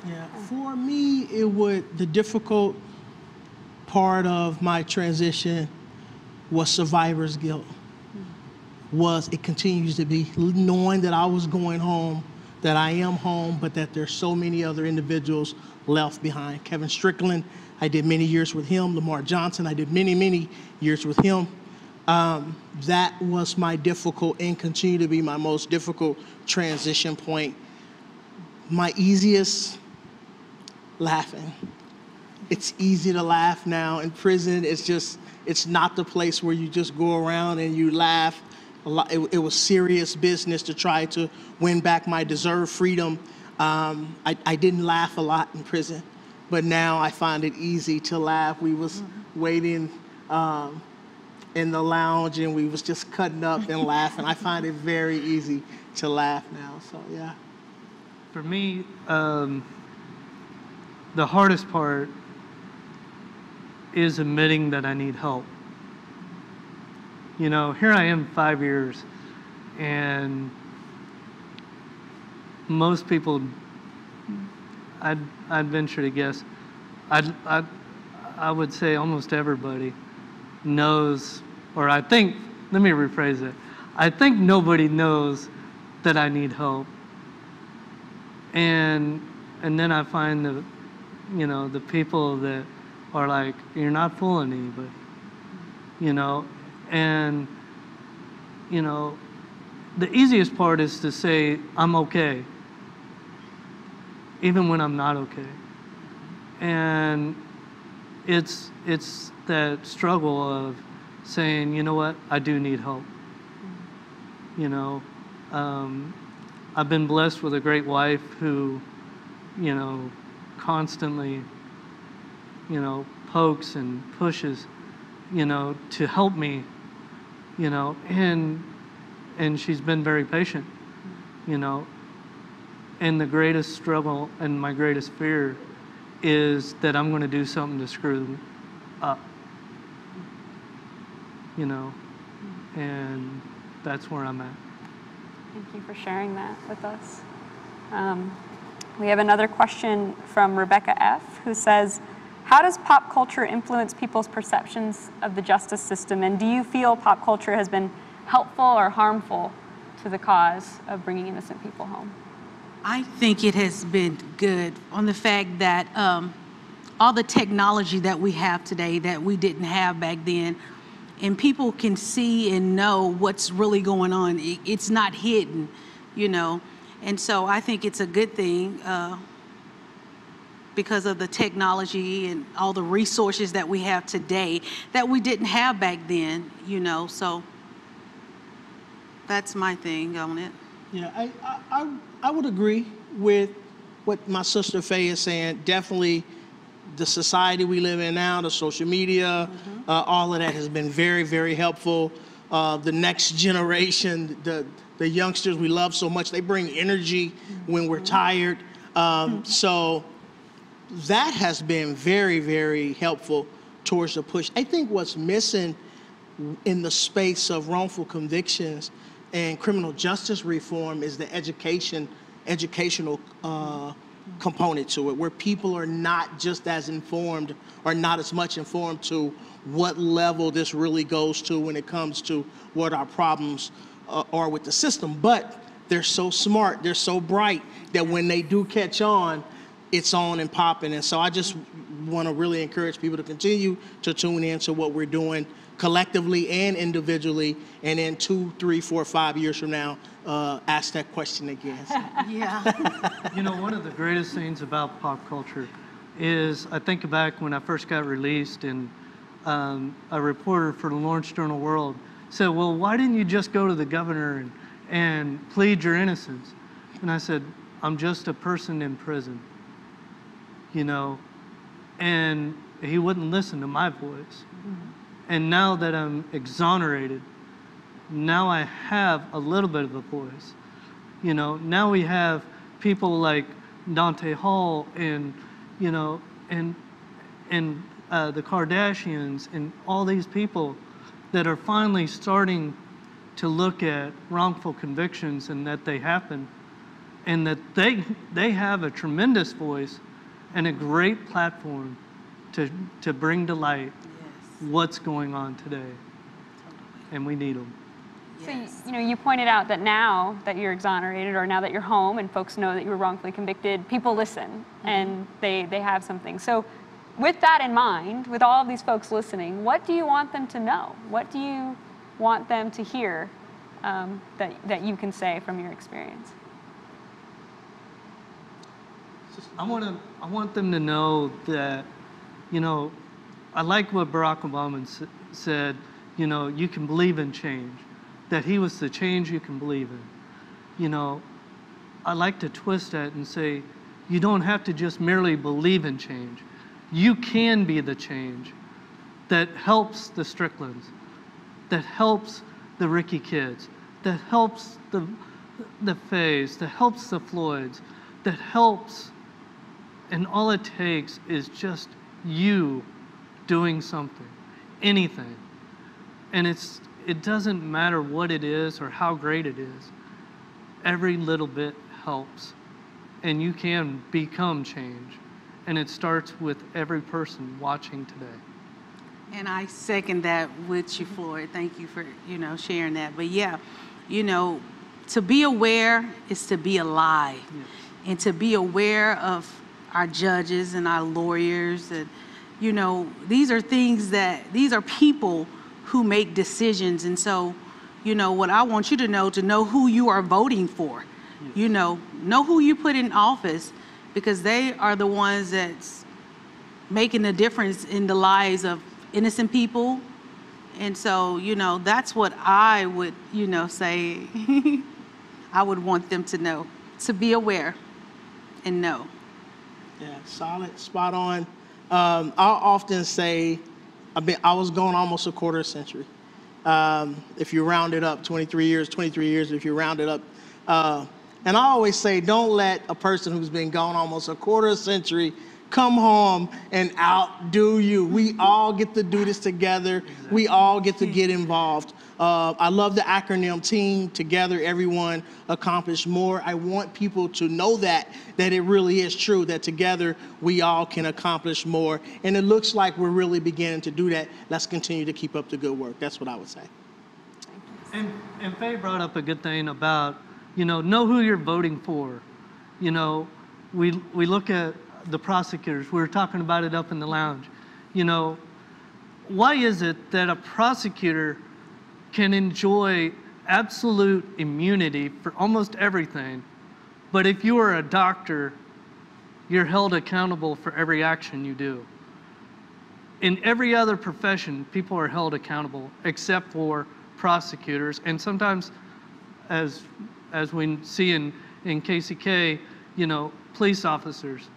I: Yeah, for me, the difficult part of my transition was survivor's guilt. It continues to be knowing that I was going home, that I am home, but that there's so many other individuals left behind. Kevin Strickland, I did many years with him. Lamar Johnson, I did many, many years with him. That was my difficult and continue to be my most difficult transition point. My easiest, laughing. It's easy to laugh now. In prison, it's not the place where you just go around and you laugh. It was serious business to try to win back my deserved freedom. I didn't laugh a lot in prison, but now I find it easy to laugh. We was waiting in the lounge and we was just cutting up and laughing. I find it very easy to laugh now, so yeah.
L: For me, the hardest part is admitting that I need help. Here I am 5 years, and most people, I'd venture to guess, I would say almost everybody knows, or let me rephrase it. I think nobody knows that I need help. And then I find the people that are like, you're not fooling anybody, and the easiest part is to say I'm okay, even when I'm not okay. And it's that struggle of saying, you know what, I do need help. I've been blessed with a great wife who, constantly, pokes and pushes, to help me, and she's been very patient, and the greatest struggle and my greatest fear is that I'm going to do something to screw them up, and that's where I'm at.
F: Thank you for sharing that with us. We have another question from Rebecca F., who says, how does pop culture influence people's perceptions of the justice system? And do you feel pop culture has been helpful or harmful to the cause of bringing innocent people home?
K: I think it has been good on the fact that all the technology that we have today that we didn't have back then, and people can see and know what's really going on. It's not hidden, And so I think it's a good thing because of the technology and all the resources that we have today that we didn't have back then, So that's my thing on it.
I: Yeah, I would agree with what my sister Faye is saying. Definitely the society we live in now, the social media, all of that has been very, very helpful. The next generation, the youngsters we love so much, they bring energy when we're tired. So that has been very, very helpful towards the push. I think what's missing in the space of wrongful convictions and criminal justice reform is the educational component to it, where people are not just as informed or not as much informed to what level this really goes to when it comes to what our problems are with the system. But they're so smart, they're so bright that when they do catch on, it's on and popping. And so I just want to really encourage people to continue to tune in to what we're doing collectively and individually, and in 2, 3, 4, 5 years from now, ask that question again.
K: Yeah.
L: One of the greatest things about pop culture is I think back when I first got released, and a reporter for the Lawrence Journal World said, well, why didn't you just go to the governor and plead your innocence? And I said, I'm just a person in prison, and he wouldn't listen to my voice. And now that I'm exonerated, now I have a little bit of a voice. You know, now we have people like Dante Hall and, you know, and the Kardashians and all these people that are finally starting to look at wrongful convictions and that they happen, and that they have a tremendous voice and a great platform to bring to light what's going on today. And we need them.
F: So, you know, you pointed out that now that you're exonerated, or now that you're home and folks know that you were wrongfully convicted, people listen and they have something. So with that in mind, with all of these folks listening, what do you want them to know? What do you want them to hear that you can say from your experience?
L: I want them to know that, you know, I like what Barack Obama said, you know, you can believe in change, that he was the change you can believe in. You know, I like to twist that and say, you don't have to just merely believe in change. You can be the change that helps the Stricklands, that helps the Ricky kids, that helps the Fays, that helps the Floyds, that helps, and all it takes is just you doing something, anything. And it doesn't matter what it is or how great it is. Every little bit helps, and you can become change. And it starts with every person watching today.
K: And I second that with you, Floyd. Thank you for, you know, sharing that. But yeah, you know, to be aware is to be alive. Yes. And to be aware of our judges and our lawyers. And, you know, these are people who make decisions. And so, you know, what I want you to know who you are voting for. Yes. You know who you put in office, because they are the ones that's making a difference in the lives of innocent people. And so, you know, that's what I would, you know, say I would want them to know, to be aware and know.
I: Yeah, solid, spot on. I'll often say, I was gone almost a quarter century. If you round it up, 23 years if you round it up. And I always say, don't let a person who's been gone almost a quarter century come home and outdo you. We all get to do this together. Exactly. We all get to get involved. I love the acronym team, together, everyone accomplish more. I want people to know that it really is true, that together we all can accomplish more. And it looks like we're really beginning to do that. Let's continue to keep up the good work. That's what I would say.
L: And Faye brought up a good thing about, you know who you're voting for. You know, we look at the prosecutors. We were talking about it up in the lounge. You know, why is it that a prosecutor can enjoy absolute immunity for almost everything, but if you are a doctor, you're held accountable for every action you do? In every other profession, people are held accountable except for prosecutors, and sometimes, as we see in KCK, you know, police officers.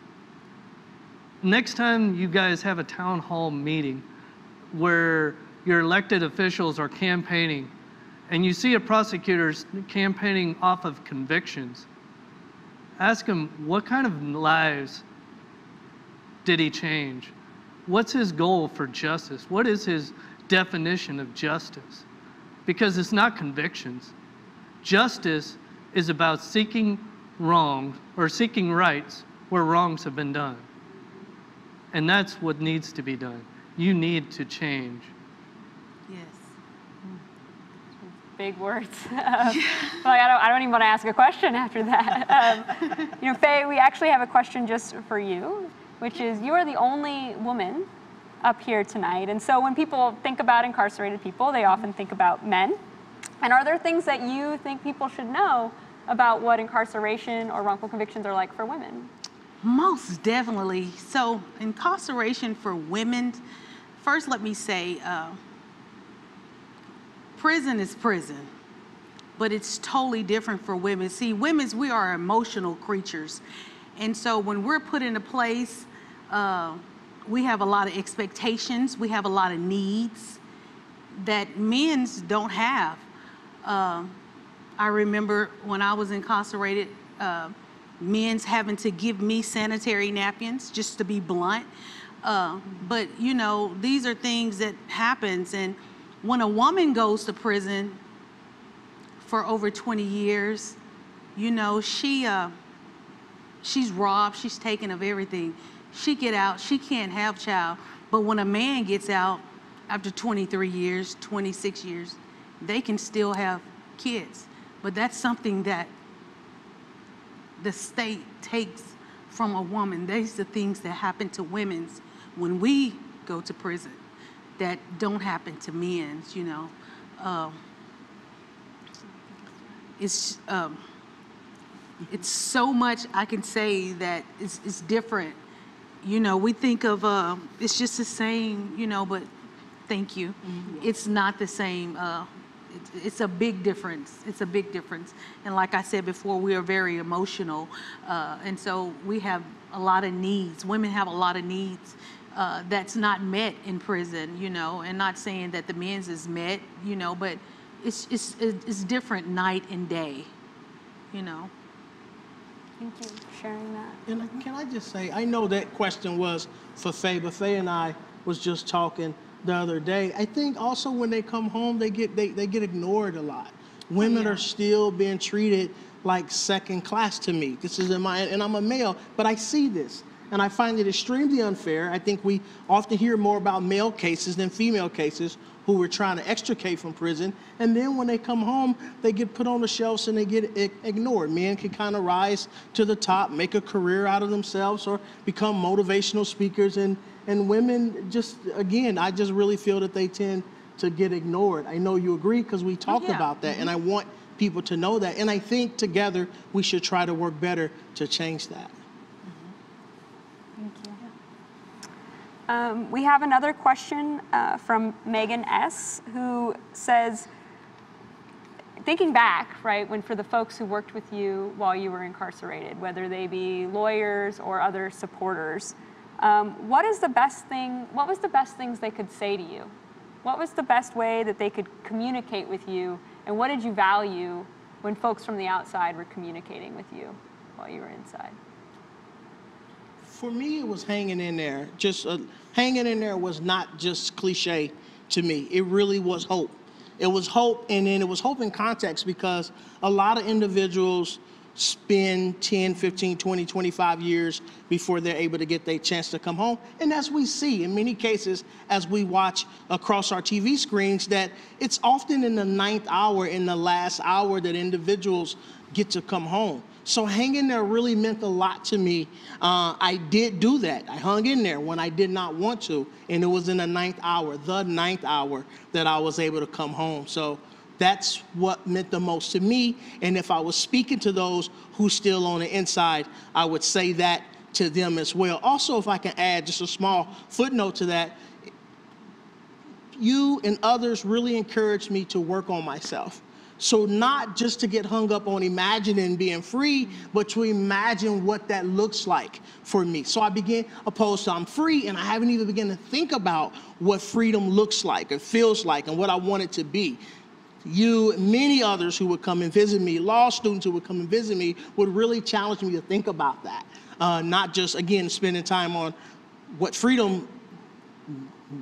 L: Next time you guys have a town hall meeting where your elected officials are campaigning and you see a prosecutor campaigning off of convictions, ask him, what kind of lives did he change? What's his goal for justice? What is his definition of justice? Because it's not convictions. Justice is about seeking wrong or seeking rights where wrongs have been done. And that's what needs to be done. You need to change.
F: Yes. Big words. I don't even want to ask a question after that. You know, Faye, we actually have a question just for you, which is, you are the only woman up here tonight. And so when people think about incarcerated people, they often think about men. And are there things that you think people should know about what incarceration or wrongful convictions are like for women?
K: Most definitely. So incarceration for women, first let me say, prison is prison, but it's totally different for women. See, we are emotional creatures. And so when we're put in a place, we have a lot of expectations, we have a lot of needs. that men's don't have. I remember when I was incarcerated, men's having to give me sanitary napkins, just to be blunt. But you know, these are things that happens, and when a woman goes to prison for over 20 years, you know, she's robbed, she's taken of everything. She get out, she can't have child. But when a man gets out after 23 years, 26 years, they can still have kids. But that's something that the state takes from a woman. These are things that happen to women when we go to prison that don't happen to men, you know. It's so much I can say that it's different. You know, we think of, it's just the same, you know, but thank you. Mm-hmm. It's not the same. It's a big difference. It's a big difference. And like I said before, we are very emotional. And so we have a lot of needs. Women have a lot of needs that's not met in prison, you know, and not saying that the men's is met, you know, but it's different night and day, you know.
F: Thank you for sharing that.
I: And can I just say, I know that question was for Faye, but Faye and I was just talking the other day. I think also when they come home, they get ignored a lot. Women are still being treated like second class to me. This is and I'm a male, but I see this. And I find it extremely unfair. I think we often hear more about male cases than female cases who we're trying to extricate from prison. And then when they come home, they get put on the shelves and they get ignored. Men can kind of rise to the top, make a career out of themselves, or become motivational speakers. And women just, again, I just really feel that they tend to get ignored. I know you agree because we talked about that. And I want people to know that. And I think together we should try to work better to change that.
F: Thank you. We have another question from Megan S., who says, thinking back, right, when for the folks who worked with you while you were incarcerated, whether they be lawyers or other supporters, what was the best things they could say to you? What was the best way that they could communicate with you? And what did you value when folks from the outside were communicating with you while you were inside?
I: For me, it was hanging in there. Just hanging in there was not just cliche to me. It really was hope. It was hope, and then it was hope in context, because a lot of individuals spend 10, 15, 20, 25 years before they're able to get their chance to come home. And as we see in many cases, as we watch across our TV screens, that it's often in the 9th hour, in the last hour, that individuals get to come home. So hanging there really meant a lot to me. I did do that. I hung in there when I did not want to, and it was in the 9th hour, that I was able to come home. So that's what meant the most to me. And if I was speaking to those who still on the inside, I would say that to them as well. Also, if I can add just a small footnote to that, you and others really encouraged me to work on myself. So not just to get hung up on imagining being free, but to imagine what that looks like for me. So I began, opposed to I'm free, and I haven't even begun to think about what freedom looks like or feels like and what I want it to be. You and many others who would come and visit me, law students who would come and visit me, would really challenge me to think about that. Not just, again, spending time on what freedom,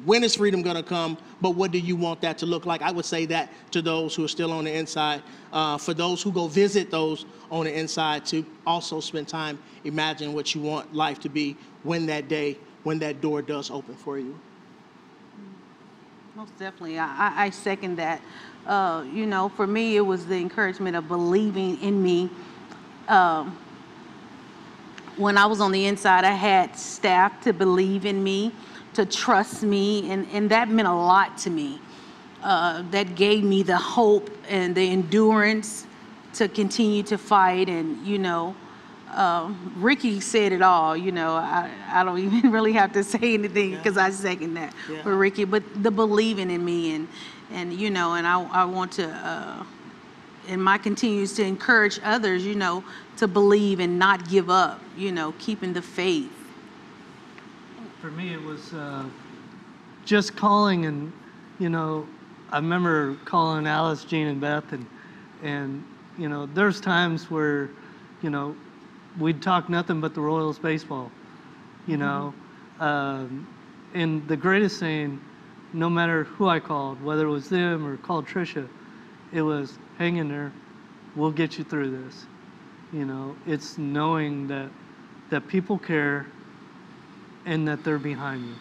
I: when is freedom going to come, but what do you want that to look like? I would say that to those who are still on the inside. For those who go visit those on the inside, to also spend time imagine what you want life to be when that day, when that door does open for you.
K: Most definitely. I second that. You know, for me, it was the encouragement of believing in me. When I was on the inside, I had staff to believe in me, to trust me, and that meant a lot to me. That gave me the hope and the endurance to continue to fight. And, you know, Ricky said it all. You know, I don't even really have to say anything because I second that for Ricky. But the believing in me, and you know, and I want to, and my continues to encourage others, you know, to believe and not give up, you know, keeping the faith.
L: For me, it was just calling and, you know, I remember calling Alice, Jean, and Beth, and there's times where, we'd talk nothing but the Royals baseball, and the greatest thing, no matter who I called, whether it was them or called Tricia, it was, hang in there, we'll get you through this. It's knowing that people care and that they're behind you.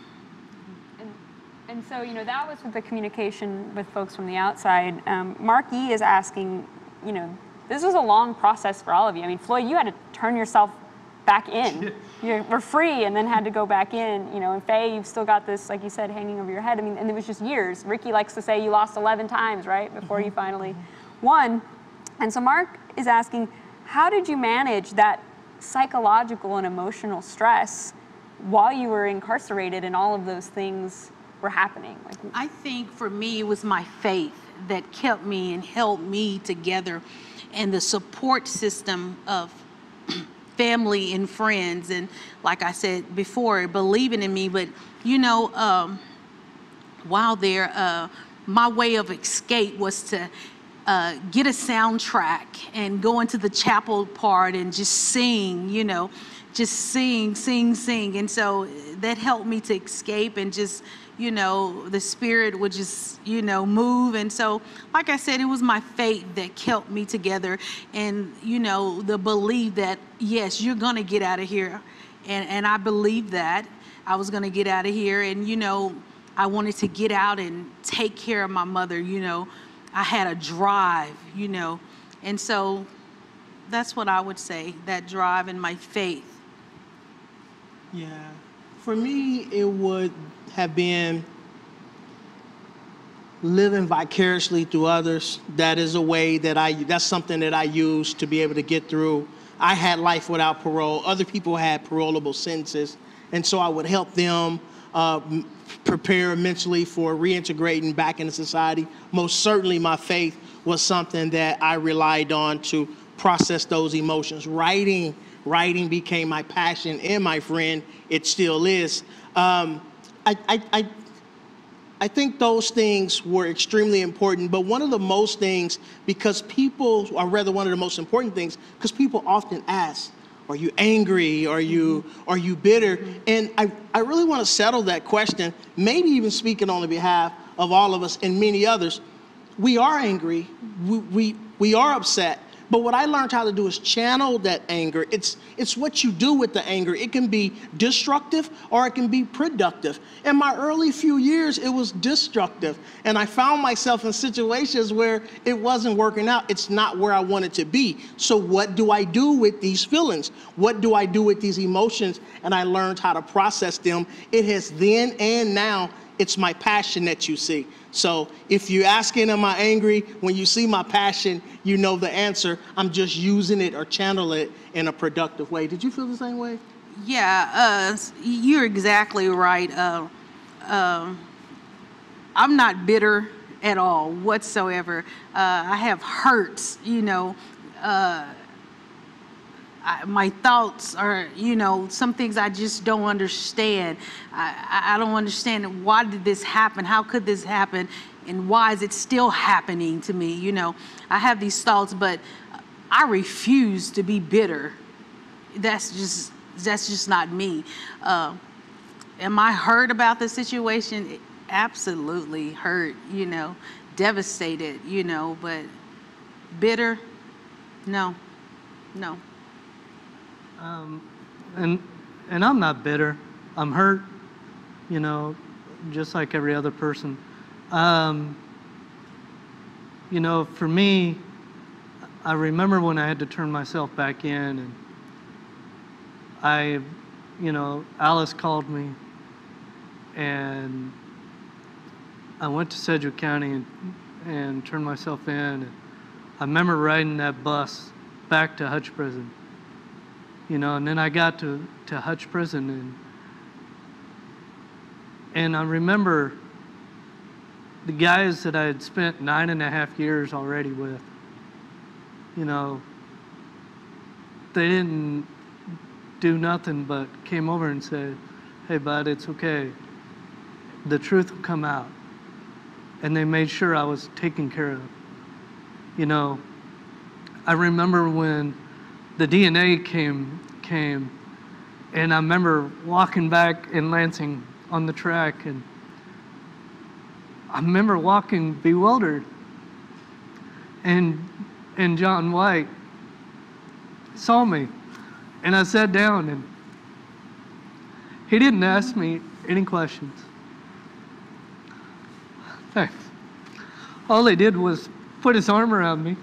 F: And so, that was with the communication with folks from the outside. Mark E. is asking, this was a long process for all of you. I mean, Floyd, you had to turn yourself back in. You were free and then had to go back in, and Faye, you've still got this, like you said, hanging over your head. I mean, and it was just years. Ricky likes to say you lost 11 times, right, before you finally won. And so Mark is asking, how did you manage that psychological and emotional stress while you were incarcerated and all of those things were happening?
K: I think for me, it was my faith that kept me and held me together, and the support system of family and friends, and like I said before, believing in me. But while there, my way of escape was to get a soundtrack and go into the chapel part and just sing, just sing. And so that helped me to escape, and just, the spirit would just, move. And so, like I said, it was my faith that kept me together, and, the belief that, yes, you're going to get out of here. And I believed that I was going to get out of here. And, I wanted to get out and take care of my mother, I had a drive, and so that's what I would say, that drive and my faith.
I: Yeah, for me, it would have been living vicariously through others. That is a way that's something that I use to be able to get through. I had life without parole. Other people had parolable sentences, and so I would help them prepare mentally for reintegrating back into society. Most certainly my faith was something that I relied on to process those emotions. Writing became my passion and my friend. It still is. I think those things were extremely important, but one of the most things, one of the most important things, because people often ask, are you angry? Are you bitter? And I really want to settle that question, maybe even speaking on the behalf of all of us and many others. We are angry, we are upset, but what I learned how to do is channel that anger. It's what you do with the anger. It can be destructive or it can be productive. In my early few years, it was destructive. And I found myself in situations where it wasn't working out. It's not where I wanted to be. So what do I do with these feelings? What do I do with these emotions? And I learned how to process them. It has then and now, it's my passion that you see. So if you're asking, am I angry? When you see my passion, you know the answer. I'm just using it or channel it in a productive way. Did you feel the same way?
K: Yeah, you're exactly right. I'm not bitter at all whatsoever. I have hurts, my thoughts are, some things I just don't understand. I don't understand, why did this happen? How could this happen? And why is it still happening to me? I have these thoughts, but I refuse to be bitter. That's just not me. Am I hurt about the situation? Absolutely hurt, devastated, but bitter? No.
L: And I'm not bitter. I'm hurt, just like every other person. For me, I remember when I had to turn myself back in, and Alice called me, and I went to Sedgwick County and turned myself in. And I remember riding that bus back to Hutch Prison. And then I got to Hutch Prison, and I remember the guys that I had spent 9.5 years already with, they didn't do nothing but came over and said, hey, bud, it's okay. The truth will come out. and they made sure I was taken care of. You know, I remember when the DNA came, and I remember walking back in Lansing on the track, and I remember walking bewildered, and John White saw me, and I sat down, and he didn't ask me any questions. Thanks. All he did was put his arm around me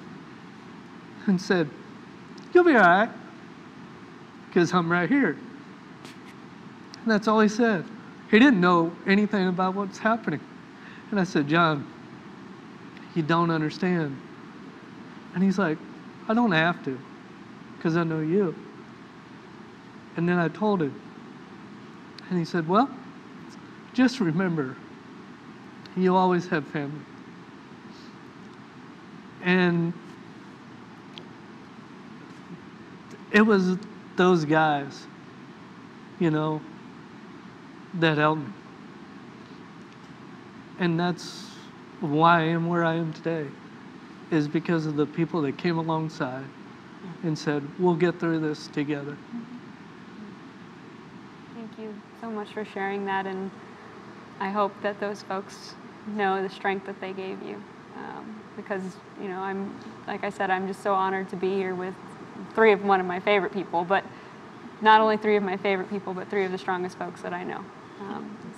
L: and said, "You'll be all right, because I'm right here." And that's all he said. He didn't know anything about what's happening. And I said, "John, you don't understand." And he's like, "I don't have to, because I know you." And then I told him. And he said, "Well, just remember, you always have family." And it was those guys, you know, that helped me. And that's why I am where I am today, is because of the people that came alongside and said, "We'll get through this together."
F: Thank you so much for sharing that, and I hope that those folks know the strength that they gave you, because, you know, like I said, I'm just so honored to be here with one of my favorite people, but not only three of my favorite people, but three of the strongest folks that I know.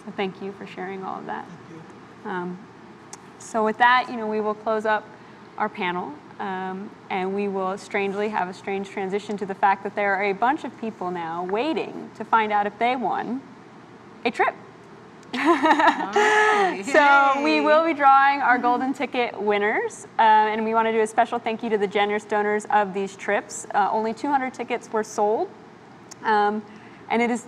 F: So thank you for sharing all of that. So with that, you know, we will close up our panel, and we will strangely have a strange transition to the fact that there are a bunch of people now waiting to find out if they won a trip. So we will be drawing our golden ticket winners, and we want to do a special thank you to the generous donors of these trips. Only 200 tickets were sold, and it is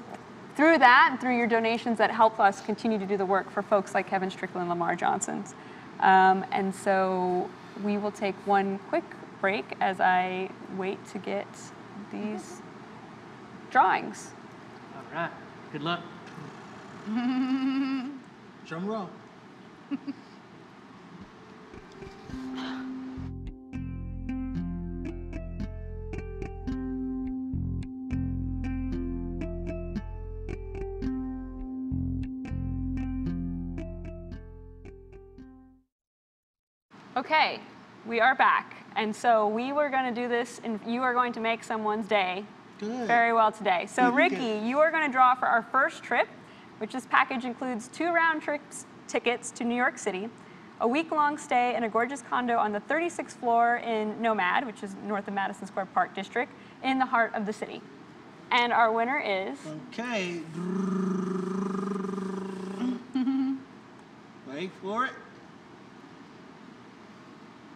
F: through that and through your donations that help us continue to do the work for folks like Kevin Strickland and Lamar Johnson's. And so we will take one quick break as I wait to get these drawings.
L: All right, good luck.
I: Drum roll.
F: Okay, we are back. And so we were going to do this, and you are going to make someone's day very well today. So Ricky, you are going to draw for our first trip, which this package includes 2 round trips tickets to New York City, a week-long stay in a gorgeous condo on the 36th floor in Nomad, which is north of Madison Square Park District, in the heart of the city. And our winner is...
I: Okay. Wait for it.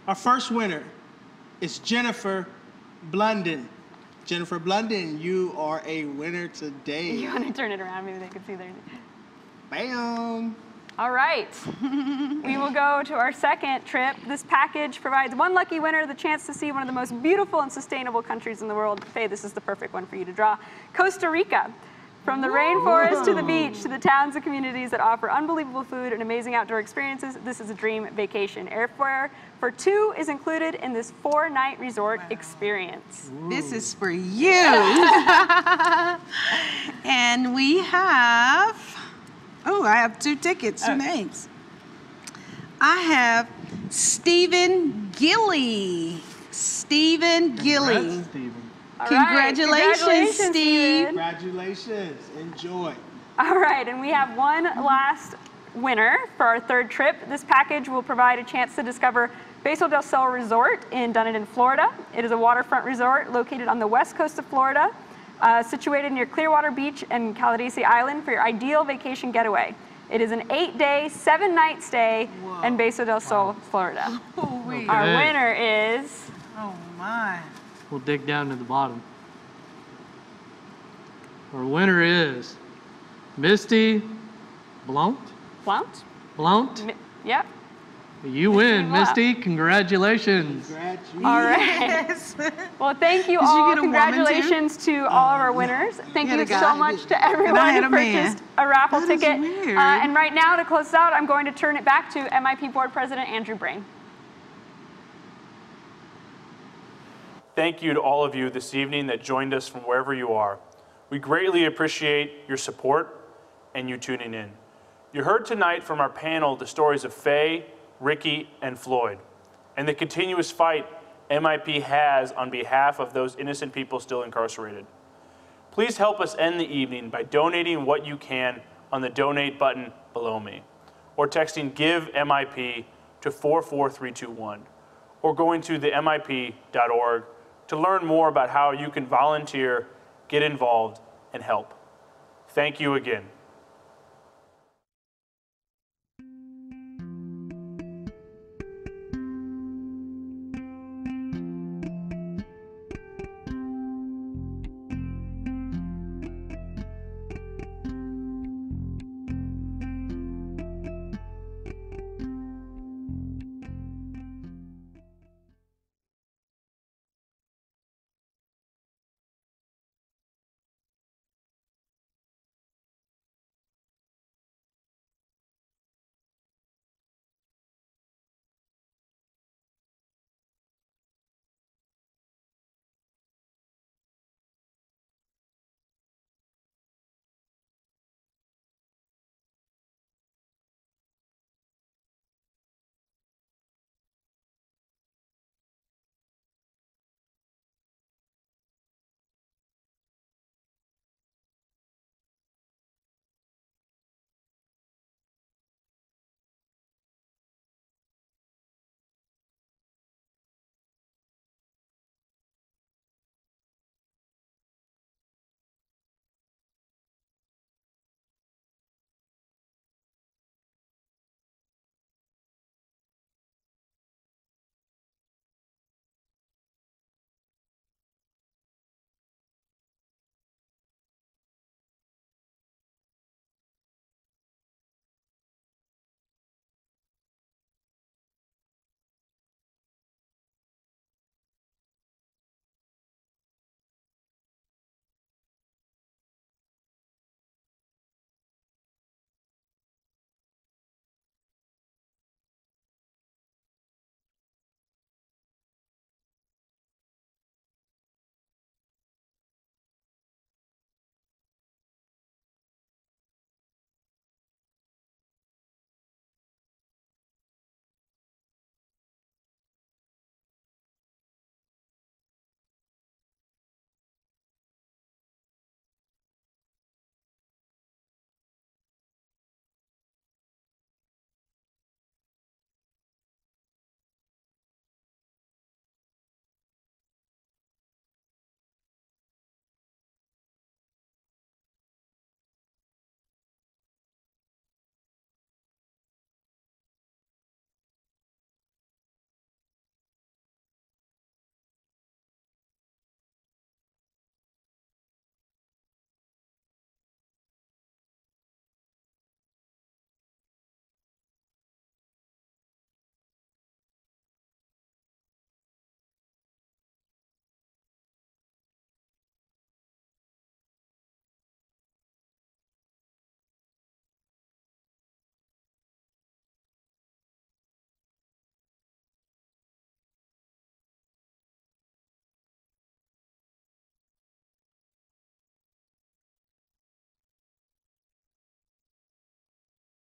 I: Our first winner is Jennifer Blunden. Jennifer Blunden, you are a winner today.
F: You want to turn it around? Maybe they can see their...
I: Bam!
F: All right. We will go to our second trip. This package provides one lucky winner the chance to see one of the most beautiful and sustainable countries in the world. Faye, this is the perfect one for you to draw. Costa Rica. From the rainforest to the beach to the towns and communities that offer unbelievable food and amazing outdoor experiences, this is a dream vacation. Airfare for 2 is included in this 4-night resort experience.
K: This is for you. And we have, I have 2 tickets, 2 names. I have Stephen Gilly. Stephen Gilly.
I: Congrats, Stephen.
K: Congratulations, Steve.
I: Congratulations. Enjoy.
F: All right, and we have one last winner for our third trip. This package will provide a chance to discover Bledsoe del Sol Resort in Dunedin, Florida. It is a waterfront resort located on the west coast of Florida, situated near Clearwater Beach and Calabasas Island for your ideal vacation getaway. It is an 8-day, 7-night stay in Bledsoe del Sol, Florida.
K: Okay.
F: Our winner is...
K: Oh, my.
L: We'll dig down to the bottom. Our winner is Misty Blount.
F: Blount?
L: Blount?
F: Yep.
L: You win, Misty. Congratulations.
F: All right. Well, thank you all. Congratulations to all of our winners. Thank you so much to everyone who purchased a raffle ticket. And right now, to close out, I'm going to turn it back to MIP Board President Andrew Brain.
M: Thank you to all of you this evening that joined us from wherever you are. We greatly appreciate your support and you tuning in. You heard tonight from our panel the stories of Faye, Ricky, and Floyd, and the continuous fight MIP has on behalf of those innocent people still incarcerated. Please help us end the evening by donating what you can on the donate button below me, or texting GIVE MIP to 44321, or going to the MIP.org to learn more about how you can volunteer, get involved, and help. Thank you again.